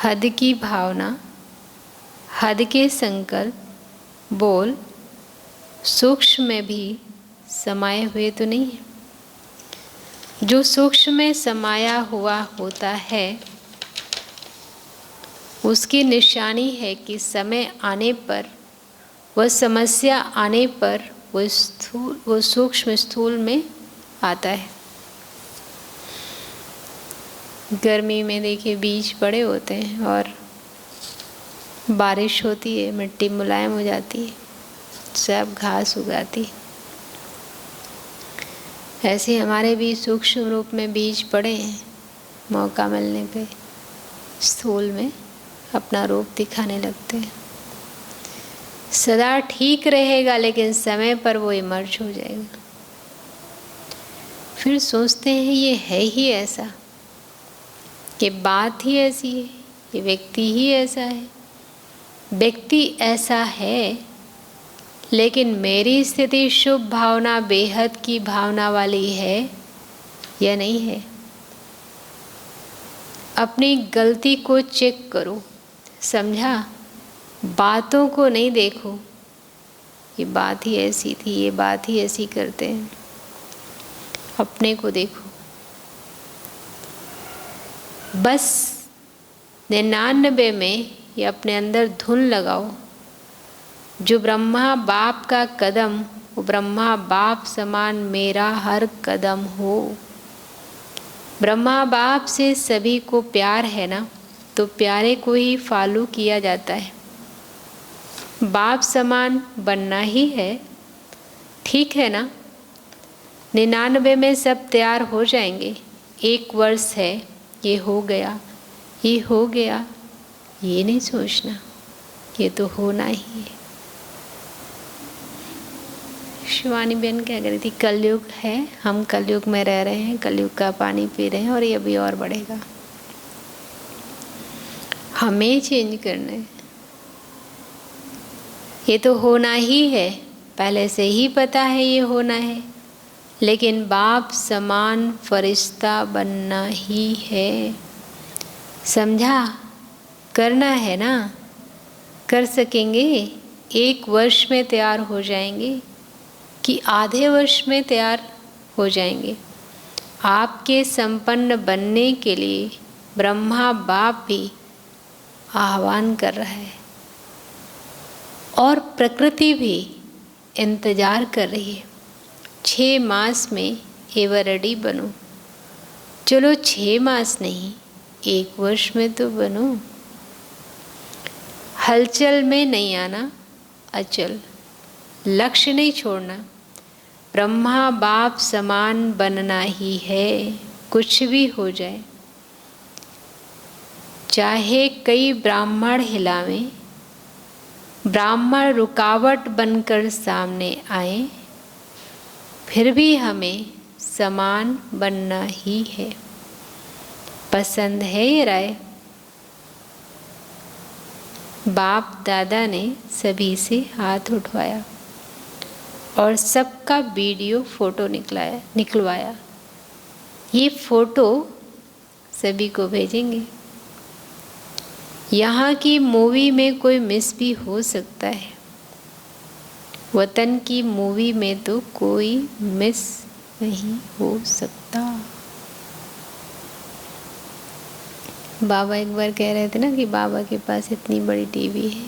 हद की भावना, हद के संकल्प, बोल सूक्ष्म में भी समाये हुए तो नहीं है। जो सूक्ष्म में समाया हुआ होता है उसकी निशानी है कि समय आने पर, वह समस्या आने पर वो सूक्ष्म स्थूल में आता है। गर्मी में देखिए बीज पड़े होते हैं और बारिश होती है, मिट्टी मुलायम हो जाती है, सब घास उगाती है। ऐसे हमारे भी सूक्ष्म रूप में बीज पड़े हैं, मौका मिलने पे स्थूल में अपना रूप दिखाने लगते हैं। सदा ठीक रहेगा लेकिन समय पर वो इमर्ज हो जाएगा। फिर सोचते हैं ये है ही ऐसा, ये बात ही ऐसी है, ये व्यक्ति ही ऐसा है। व्यक्ति ऐसा है लेकिन मेरी स्थिति शुभ भावना बेहद की भावना वाली है या नहीं है। अपनी गलती को चेक करो, समझा? बातों को नहीं देखो, ये बात ही ऐसी थी, ये बात ही ऐसी करते हैं। अपने को देखो। बस 99 में ये अपने अंदर धुन लगाओ, जो ब्रह्मा बाप का कदम, वो ब्रह्मा बाप समान मेरा हर कदम हो। ब्रह्मा बाप से सभी को प्यार है ना, तो प्यारे को ही फॉलो किया जाता है। बाप समान बनना ही है, ठीक है ना। 99 में सब तैयार हो जाएंगे। 1 वर्ष है, ये हो गया, ये हो गया, ये नहीं सोचना, ये तो होना ही है। शिवानी बहन क्या कह रही थी, कलयुग है, हम कलयुग में रह रहे हैं, कलयुग का पानी पी रहे हैं और ये अभी और बढ़ेगा। हमें चेंज करना है, ये तो होना ही है, पहले से ही पता है ये होना है, लेकिन बाप समान फरिश्ता बनना ही है। समझा? करना है ना, कर सकेंगे। 1 वर्ष में तैयार हो जाएंगे कि आधे वर्ष में तैयार हो जाएंगे। आपके संपन्न बनने के लिए ब्रह्मा बाप भी आह्वान कर रहा है और प्रकृति भी इंतजार कर रही है। 6 मास में एवर रेडी बनो। चलो 6 मास नहीं, 1 वर्ष में तो बनो। हलचल में नहीं आना, अचल। लक्ष्य नहीं छोड़ना, ब्रह्मा बाप समान बनना ही है, कुछ भी हो जाए। चाहे कई ब्राह्मण हिलावें, ब्राह्मण रुकावट बनकर सामने आए, फिर भी हमें समान बनना ही है। पसंद है ये राय? बाप दादा ने सभी से हाथ उठवाया और सबका वीडियो फोटो निकलवाया। ये फोटो सभी को भेजेंगे। यहाँ की मूवी में कोई मिस भी हो सकता है, वतन की मूवी में तो कोई मिस नहीं हो सकता। बाबा एक बार कह रहे थे ना कि बाबा के पास इतनी बड़ी टीवी है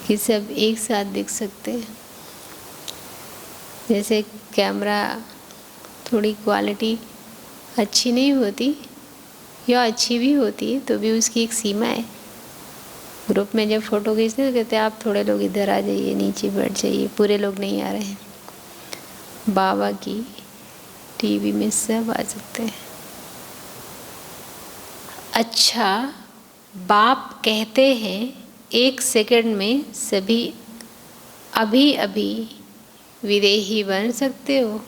कि सब एक साथ देख सकते हैं। जैसे कैमरा थोड़ी क्वालिटी अच्छी नहीं होती या अच्छी भी होती है तो भी उसकी एक सीमा है। ग्रुप में जब फ़ोटो खींचते तो कहते हैं आप थोड़े लोग इधर आ जाइए, नीचे बैठ जाइए, पूरे लोग नहीं आ रहे हैं। बाबा की टीवी में सब आ सकते हैं। अच्छा, बाप कहते हैं 1 सेकंड में सभी अभी अभी विदेही बन सकते हो,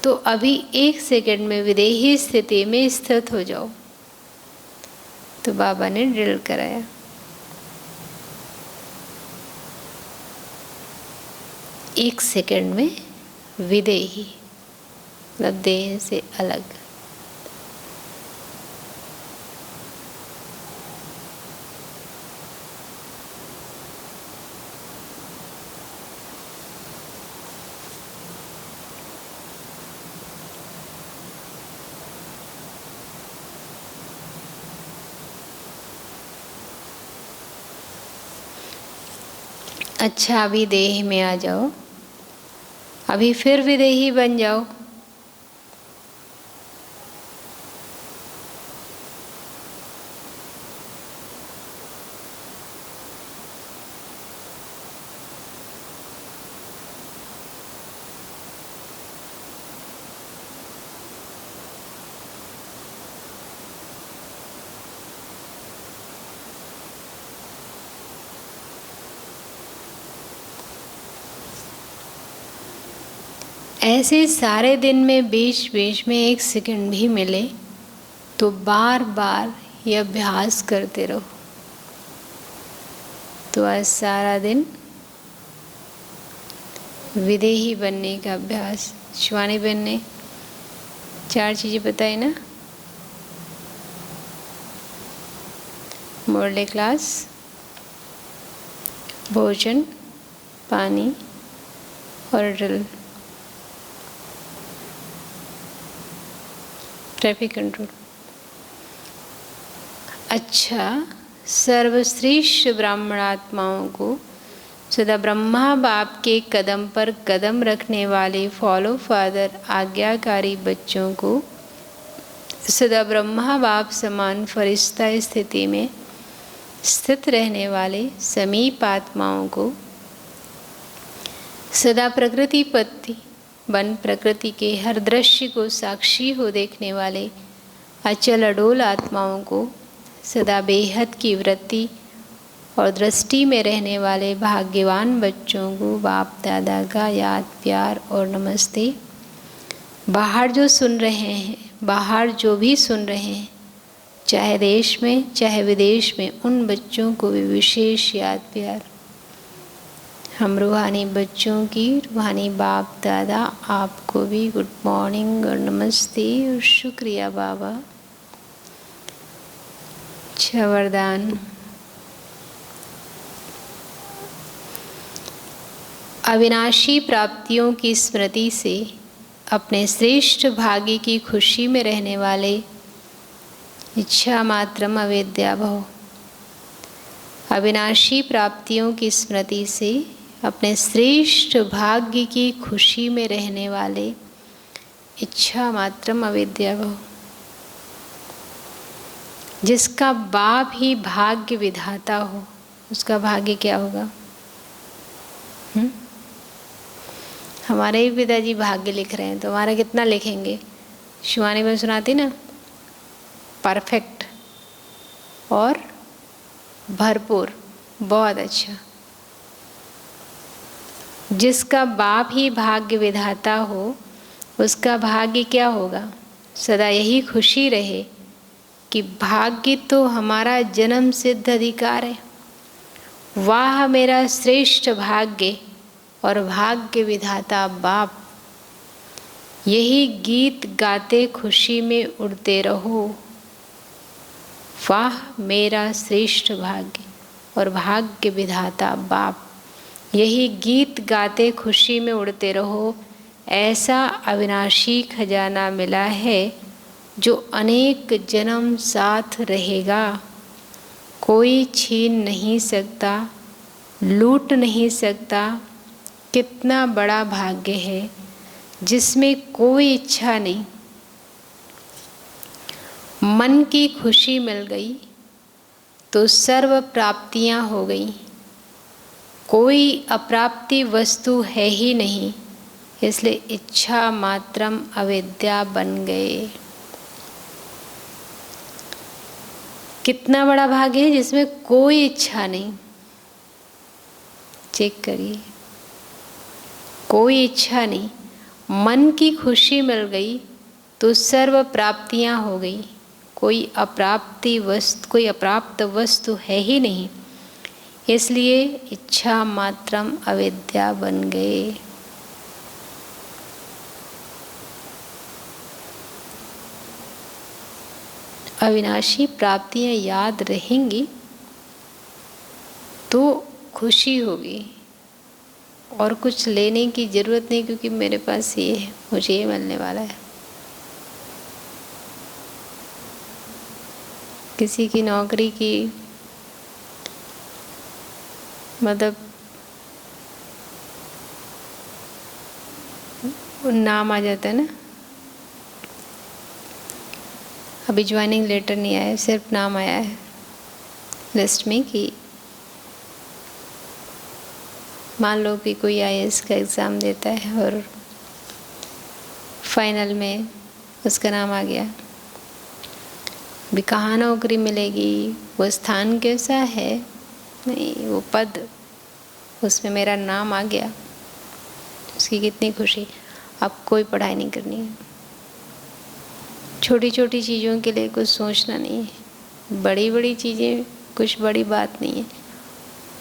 तो अभी 1 सेकंड में विदेही स्थिति में स्थित हो जाओ। तो बाबा ने ड्रिल कराया। एक सेकंड में विदेही, मतलब देह से अलग। अच्छा, अभी देह में आ जाओ, अभी फिर विदेही बन जाओ। ऐसे सारे दिन में बीच बीच में 1 सेकंड भी मिले तो बार बार ये अभ्यास करते रहो। तो आज सारा दिन विदेही बनने का अभ्यास। शिवानी बहन ने 4 चीज़ें बताई ना, मुरली क्लास, भोजन, पानी और ड्रिल, ट्रैफिक कंट्रोल। अच्छा, सर्वश्रेष्ठ ब्राह्मण आत्माओं को सदा ब्रह्मा बाप के कदम पर कदम रखने वाले फॉलो फादर आज्ञाकारी बच्चों को, सदा ब्रह्मा बाप समान फरिश्ता स्थिति में स्थित रहने वाले समीप आत्माओं को, सदा प्रकृति पति वन प्रकृति के हर दृश्य को साक्षी हो देखने वाले अचल अडोल आत्माओं को, सदा बेहद की वृत्ति और दृष्टि में रहने वाले भाग्यवान बच्चों को बाप दादा का याद प्यार और नमस्ते। बाहर जो सुन रहे हैं, बाहर जो भी सुन रहे हैं, चाहे देश में चाहे विदेश में, उन बच्चों को भी विशेष याद प्यार। हम रूहानी बच्चों की, रूहानी बाप दादा आपको भी गुड मॉर्निंग और नमस्ते और शुक्रिया बाबा। अच्छा वरदान। अविनाशी प्राप्तियों की स्मृति से अपने श्रेष्ठ भाग्य की खुशी में रहने वाले इच्छा मात्रम अविद्या भव। अविनाशी प्राप्तियों की स्मृति से अपने श्रेष्ठ भाग्य की खुशी में रहने वाले इच्छा मात्रम अविद्या भव। जिसका बाप ही भाग्य विधाता हो, उसका भाग्य क्या होगा? हमारे ही पिताजी भाग्य लिख रहे हैं तो हमारा कितना लिखेंगे? शिवानी में सुनाती ना, परफेक्ट और भरपूर, बहुत अच्छा। जिसका बाप ही भाग्य विधाता हो, उसका भाग्य क्या होगा? सदा यही खुशी रहे कि भाग्य तो हमारा जन्म सिद्ध अधिकार है। वाह मेरा श्रेष्ठ भाग्य और भाग्य विधाता बाप। यही गीत गाते खुशी में उड़ते रहो। वाह मेरा श्रेष्ठ भाग्य और भाग्य विधाता बाप। यही गीत गाते खुशी में उड़ते रहो। ऐसा अविनाशी खजाना मिला है जो अनेक जन्म साथ रहेगा। कोई छीन नहीं सकता, लूट नहीं सकता। कितना बड़ा भाग्य है जिसमें कोई इच्छा नहीं। मन की खुशी मिल गई तो सर्व प्राप्तियां हो गई। कोई अप्राप्ति वस्तु है ही नहीं, इसलिए इच्छा मात्रम अविद्या बन गए। कितना बड़ा भाग्य है जिसमें कोई इच्छा नहीं। चेक करिए, कोई इच्छा नहीं। मन की खुशी मिल गई तो सर्व प्राप्तियां हो गई। कोई अप्राप्त वस्तु है ही नहीं, इसलिए इच्छा मात्रम अविद्या बन गए। अविनाशी प्राप्तियां याद रहेंगी तो खुशी होगी और कुछ लेने की ज़रूरत नहीं, क्योंकि मेरे पास ये है, मुझे ये मिलने वाला है। किसी की नौकरी की मतलब नाम आ जाता है ना, अभी ज्वाइनिंग लेटर नहीं आया, सिर्फ नाम आया है लिस्ट में कि मान लो कि कोई IAS का एग्ज़ाम देता है और फाइनल में उसका नाम आ गया। भी कहाँ नौकरी मिलेगी, वो स्थान कैसा है, नहीं वो पद, उसमें मेरा नाम आ गया। उसकी कितनी खुशी। अब कोई पढ़ाई नहीं करनी है, छोटी छोटी चीज़ों के लिए कुछ सोचना नहीं है, बड़ी बड़ी चीज़ें कुछ बड़ी बात नहीं है।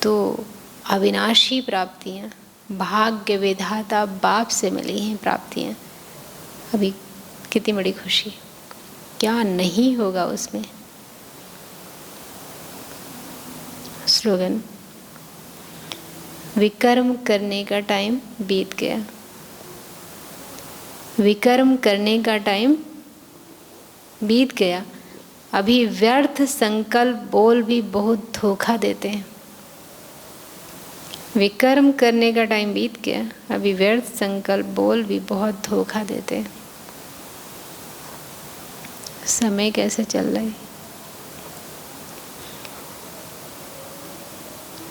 तो अविनाशी प्राप्तियाँ भाग्य विधाता बाप से मिली हैं प्राप्तियाँ। अभी कितनी बड़ी खुशी, क्या नहीं होगा उसमें। स्लोगन, विकर्म करने का टाइम बीत गया। विकर्म करने का टाइम बीत गया। अभी व्यर्थ संकल्प बोल भी बहुत धोखा देते हैं। विकर्म करने का टाइम बीत गया, अभी व्यर्थ संकल्प बोल भी बहुत धोखा देते हैं। समय कैसे चल रहा है?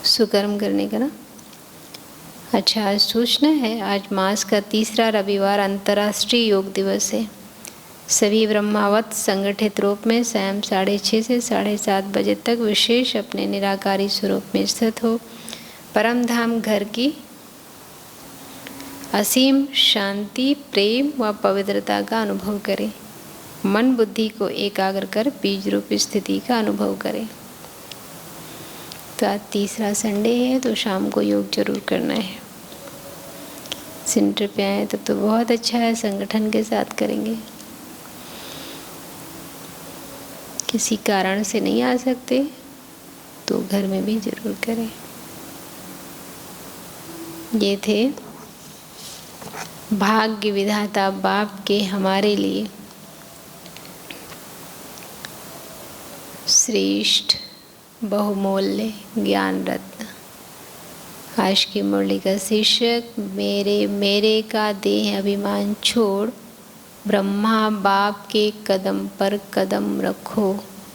सुकर्म करने का ना। अच्छा, आज सूचना है, आज मास का तीसरा रविवार अंतर्राष्ट्रीय योग दिवस है। सभी ब्रह्मावत संगठित रूप में शाम 6:30 से 7:30 बजे तक विशेष अपने निराकारी स्वरूप में स्थित हो परम धाम घर की असीम शांति, प्रेम व पवित्रता का अनुभव करें। मन बुद्धि को एकाग्र कर बीज रूप स्थिति का अनुभव करें। तो आज तीसरा संडे है, तो शाम को योग जरूर करना है। सेंटर पे आए तब तो बहुत अच्छा है, संगठन के साथ करेंगे। किसी कारण से नहीं आ सकते तो घर में भी जरूर करें। ये थे भाग्य विधाता बाप के हमारे लिए श्रेष्ठ बहुमूल्य ज्ञान रत्न। आज की मुरली का शीर्षक मेरे का देह अभिमान छोड़ ब्रह्मा बाप के कदम पर कदम रखो।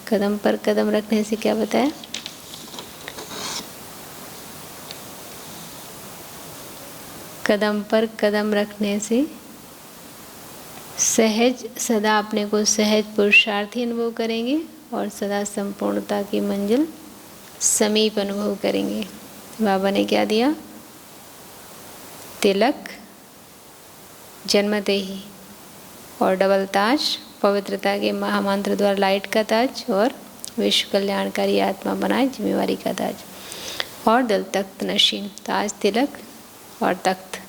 कदम पर कदम रखने से क्या बताया? कदम पर कदम रखने से सहज सदा अपने को सहज पुरुषार्थी अनुभव करेंगे और सदा संपूर्णता की मंजिल समीप अनुभव करेंगे। बाबा ने क्या दिया? तिलक जन्मते ही और डबल ताज, पवित्रता के महामंत्र द्वारा लाइट का ताज और विश्व कल्याणकारी आत्मा बनाए जिम्मेवारी का ताज और दल तख्त नशीन, ताज तिलक और तख्त।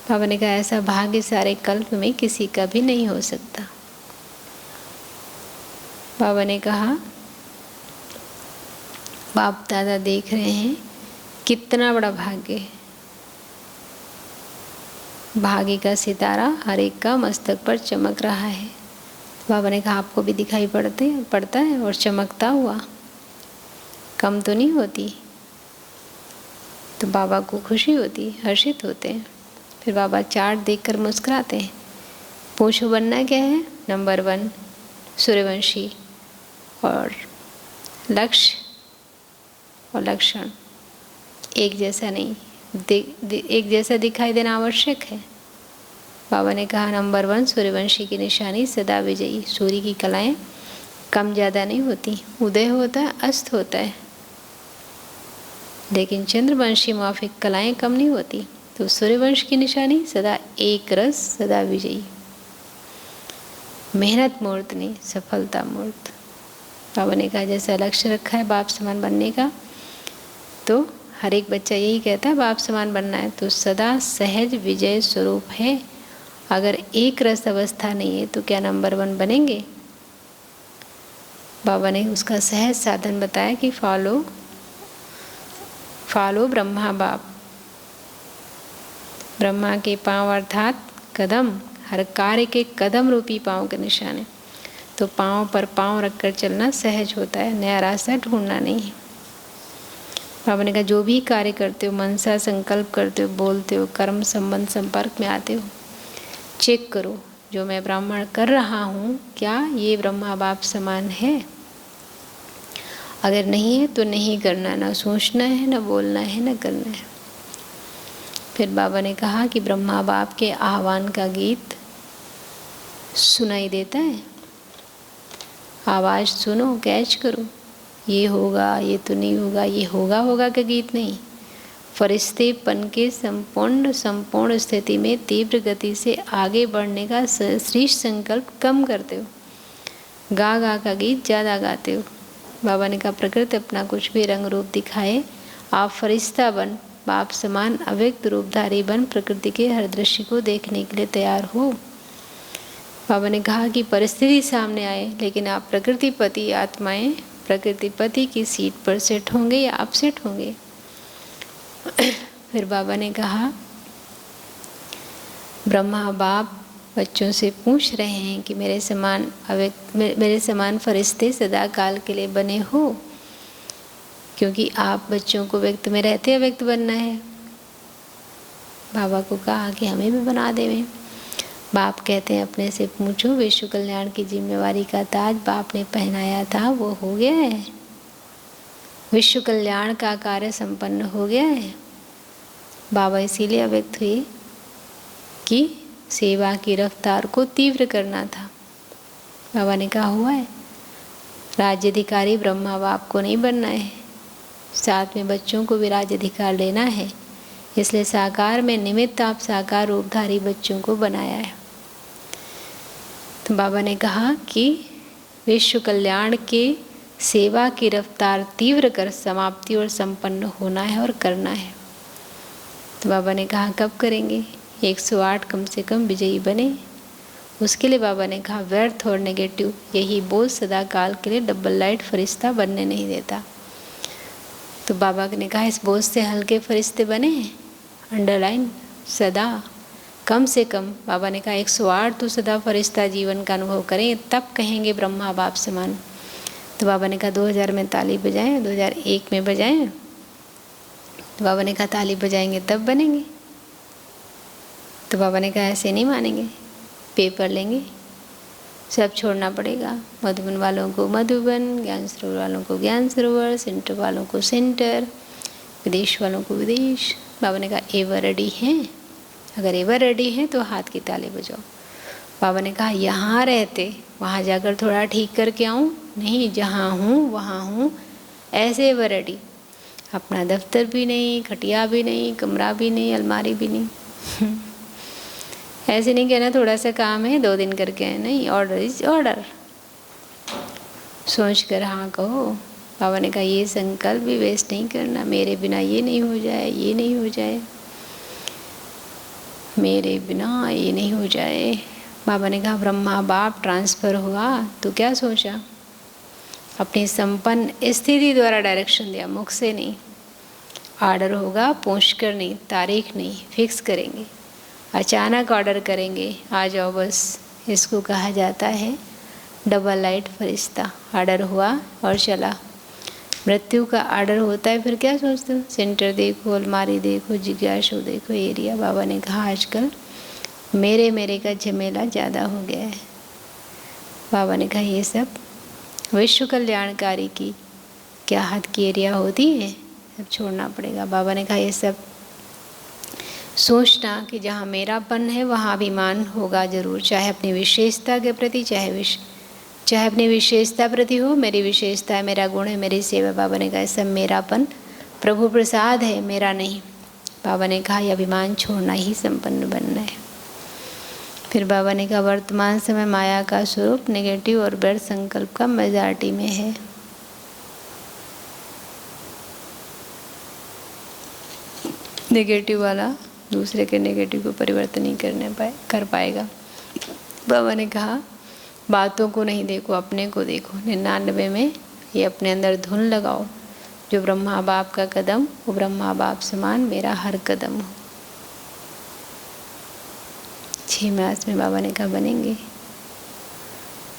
बाबा ने कहा ऐसा भाग्य सारे कल्प में किसी का भी नहीं हो सकता। बाबा ने कहा बाप दादा देख रहे हैं कितना बड़ा भाग्य है। भाग्य का सितारा हर एक का मस्तक पर चमक रहा है। बाबा ने कहा आपको भी दिखाई पड़ता है और चमकता हुआ, कम तो नहीं होती। तो बाबा को खुशी होती, हर्षित होते हैं। फिर बाबा चार्ट देखकर मुस्कुराते हैं। पूछो बनना क्या है? नंबर 1 सूर्यवंशी, और लक्ष्य और लक्षण एक जैसा नहीं, एक जैसा दिखाई देना आवश्यक है। बाबा ने कहा नंबर 1 सूर्यवंशी की निशानी सदा विजयी। सूर्य की कलाएं कम ज़्यादा नहीं होती, उदय होता है, अस्त होता है, लेकिन चंद्रवंशी माफिक कलाएं कम नहीं होती। तो सूर्यवंश की निशानी सदा एक रस, सदा विजयी, मेहनत मूर्त नहीं, सफलता मूर्त। बाबा ने कहा जैसा लक्ष्य रखा है बाप समान बनने का, तो हर एक बच्चा यही कहता है बाप समान बनना है, तो सदा सहज विजय स्वरूप है। अगर एक रस अवस्था नहीं है तो क्या नंबर 1 बनेंगे? बाबा ने उसका सहज साधन बताया कि फॉलो ब्रह्मा बाप। ब्रह्मा के पांव अर्थात कदम, हर कार्य के कदम रूपी पांव के निशाने। तो पांव पर पांव रखकर चलना सहज होता है, नया रास्ता ढूंढना नहीं। बाबा ने कहा जो भी कार्य करते हो, मनसा संकल्प करते हो, बोलते हो, कर्म संबंध संपर्क में आते हो, चेक करो जो मैं ब्राह्मण कर रहा हूँ क्या ये ब्रह्मा बाप समान है। अगर नहीं है तो नहीं करना, ना सोचना है, ना बोलना है, ना करना है। फिर बाबा ने कहा कि ब्रह्मा बाप के आह्वान का गीत सुनाई देता है, आवाज़ सुनो, कैच करो, ये होगा, ये तो नहीं होगा, ये होगा का गीत नहीं। फरिश्तेपन के संपूर्ण स्थिति में तीव्र गति से आगे बढ़ने का श्रेष्ठ संकल्प कम करते हो, गा का गीत ज़्यादा गाते हो। बाबा ने कहा प्रकृति अपना कुछ भी रंग रूप दिखाए, आप फरिश्ता बन, बाप समान अव्यक्त रूपधारी बन प्रकृति के हर दृश्य को देखने के लिए तैयार हो। बाबा ने कहा कि परिस्थिति सामने आए लेकिन आप प्रकृतिपति आत्माएं प्रकृतिपति की सीट पर सेट होंगे या आप सेट होंगे। फिर बाबा ने कहा ब्रह्मा बाप बच्चों से पूछ रहे हैं कि मेरे समान फरिश्ते सदा काल के लिए बने हो। क्योंकि आप बच्चों को व्यक्त में रहते अव्यक्त बनना है। बाबा को कहा कि हमें भी बना देवे। बाप कहते हैं अपने से पूछो, विश्व कल्याण की जिम्मेवारी का ताज बाप ने पहनाया था वो हो गया है? विश्व कल्याण का कार्य संपन्न हो गया है? बाबा इसीलिए अव्यक्त हुए कि सेवा की रफ्तार को तीव्र करना था। बाबा ने कहा हुआ है, राज्याधिकारी ब्रह्मा बाप को नहीं बनना है, साथ में बच्चों को भी राज्याधिकार लेना है। इसलिए साकार में निमित्त आप साकार रूपधारी बच्चों को बनाया है। तो बाबा ने कहा कि विश्व कल्याण के सेवा की रफ्तार तीव्र कर समाप्ति और संपन्न होना है और करना है। तो बाबा ने कहा कब करेंगे? 108 कम से कम विजयी बने। उसके लिए बाबा ने कहा व्यर्थ और नेगेटिव यही बोझ सदा काल के लिए डबल लाइट फरिश्ता बनने नहीं देता। तो बाबा ने कहा इस बोझ से हल्के फरिश्ते बने हैं, अंडरलाइन सदा कम से कम। बाबा ने कहा 108 तो सदा फरिश्ता जीवन का अनुभव करें, तब कहेंगे ब्रह्मा बाप समान। तो बाबा ने कहा 2000 में ताली बजाएं, 2001 में बजाएं। तो बाबा ने कहा ताली बजाएंगे तब बनेंगे। तो बाबा ने कहा ऐसे नहीं मानेंगे, पेपर लेंगे, सब छोड़ना पड़ेगा। मधुबन वालों को मधुबन, ज्ञान सरोवर वालों को ज्ञान सरोवर, सेंटर वालों को सेंटर, विदेश वालों को विदेश। बाबा ने कहा एवर रेडी हैं? अगर एवर रेडी हैं तो हाथ की ताली बजाओ। बाबा ने कहा यहाँ रहते वहाँ जाकर थोड़ा ठीक करके आऊँ? नहीं, जहाँ हूँ वहाँ हूँ, ऐसे एवर रेडी। अपना दफ्तर भी नहीं, खटिया भी नहीं, कमरा भी नहीं, अलमारी भी नहीं। ऐसे नहीं कहना थोड़ा सा काम है 2 दिन करके है, नहीं, ऑर्डर इज ऑर्डर। सोच कर हाँ कहो। बाबा ने कहा ये संकल्प भी वेस्ट नहीं करना, मेरे बिना ये नहीं हो जाए, ये नहीं हो जाए, मेरे बिना ये नहीं हो जाए। बाबा ने कहा ब्रह्मा बाप ट्रांसफ़र हुआ तो क्या सोचा? अपनी संपन्न स्थिति द्वारा डायरेक्शन दिया, मुख से नहीं। ऑर्डर होगा पूछ कर नहीं, तारीख नहीं, फिक्स करेंगे, अचानक ऑर्डर करेंगे, आ जाओ बस। इसको कहा जाता है डबल लाइट फरिश्ता। ऑर्डर हुआ और चला। मृत्यु का ऑर्डर होता है फिर क्या सोचते हो? सेंटर देखो, अलमारी देखो, जिज्ञासु देखो, एरिया। बाबा ने कहा आजकल मेरे का झमेला ज़्यादा हो गया है। बाबा ने कहा ये सब विश्व कल्याणकारी की क्या हद की एरिया होती है, सब छोड़ना पड़ेगा। बाबा ने कहा ये सब सोचना कि जहाँ मेरापन है वहाँ अभिमान होगा जरूर, चाहे अपनी विशेषता के प्रति, चाहे अपनी विशेषता प्रति हो। मेरी विशेषता है, मेरा गुण है, मेरी सेवा। बाबा ने कहा सब मेरापन प्रभु प्रसाद है, मेरा नहीं। बाबा ने कहा यह अभिमान छोड़ना ही संपन्न बनना है। फिर बाबा ने कहा वर्तमान समय माया का स्वरूप नेगेटिव और व्यर्थ संकल्प का मेजॉरिटी में है। नेगेटिव वाला दूसरे के नेगेटिव को परिवर्तन नहीं कर पाएगा। बाबा ने कहा बातों को नहीं देखो, अपने को देखो। 99 में ये अपने अंदर धुन लगाओ, जो ब्रह्मा बाप का कदम वो ब्रह्मा बाप समान मेरा हर कदम हो। 6 मास में बाबा ने कहा बनेंगे,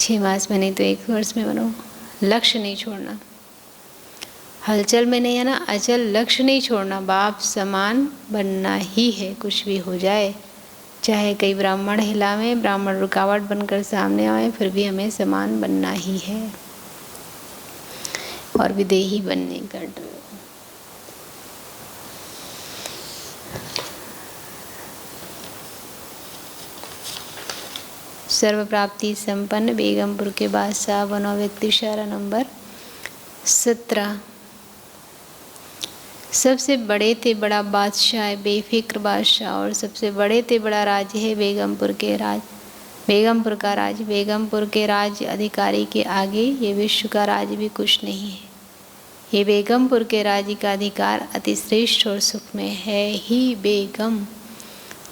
6 मास में नहीं तो 1 वर्ष में बनो। लक्ष्य नहीं छोड़ना, हलचल में नहीं आना, अचल लक्ष्य नहीं छोड़ना। बाप समान बनना ही है, कुछ भी हो जाए। चाहे कई ब्राह्मण हिलावें, ब्राह्मण रुकावट बनकर सामने आए, फिर भी हमें समान बनना ही है और विदेही बनने का डर। सर्व प्राप्ति संपन्न बेगमपुर के बादशाह बनो व्यक्ति इशारा नंबर 17। सबसे बड़े थे बड़ा बादशाह है बेफिक्र बादशाह, और सबसे बड़े थे बड़ा राज्य है बेगमपुर के राज, बेगमपुर का राज। बेगमपुर के राज्य अधिकारी के आगे ये विश्व का राज्य भी कुछ नहीं है। ये बेगमपुर के राज्य का अधिकार अति श्रेष्ठ और सुखमय है ही बेगम।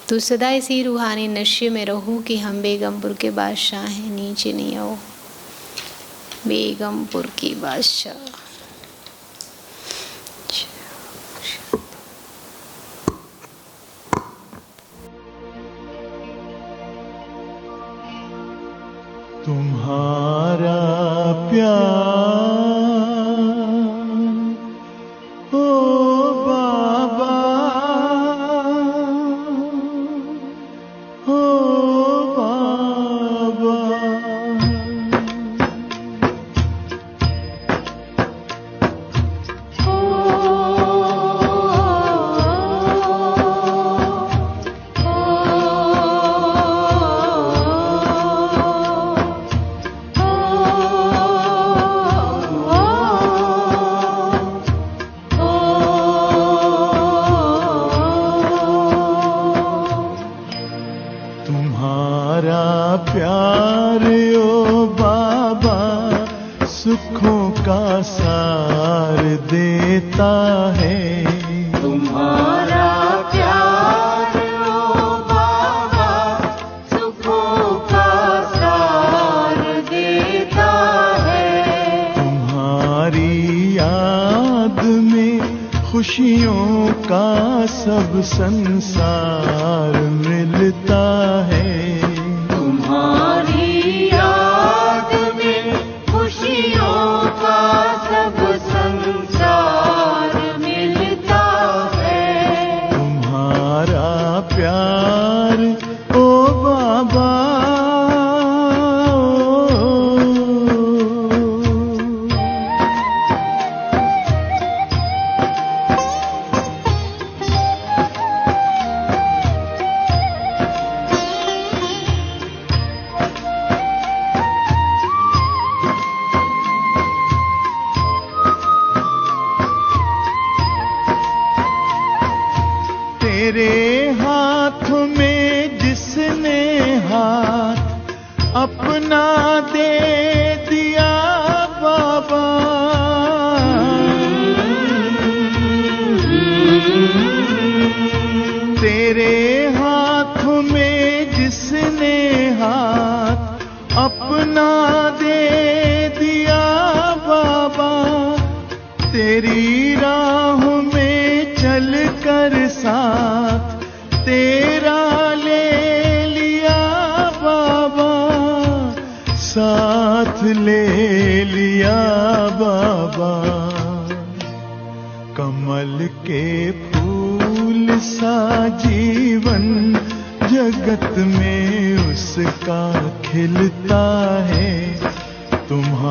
तो सदा इसी रूहानी नशे में रहो कि हम बेगमपुर के बादशाह हैं, नीचे नहीं आओ। बेगमपुर की बादशाह। तुम्हारा प्यार देता है। तुम्हारा प्यार ओ बाबा सुखों का सार देता है। तुम्हारी याद में खुशियों का सब संसार मिलता है। तुम्हारी याद में खुशियों का सब संसार मिलता है। तुम्हारा प्यार ओ बाबा, तेरे हाथ में जिसने हाथ अपना दे दिया बाबा, तेरे हाथ में जिसने हाथ अपना दे दिया बाबा, तेरी राह में चल कर साथ तेरा ले लिया बाबा, साथ ले लिया बाबा। कमल के फूल सा जीवन जगत में उसका खिलता है। तुम्हारा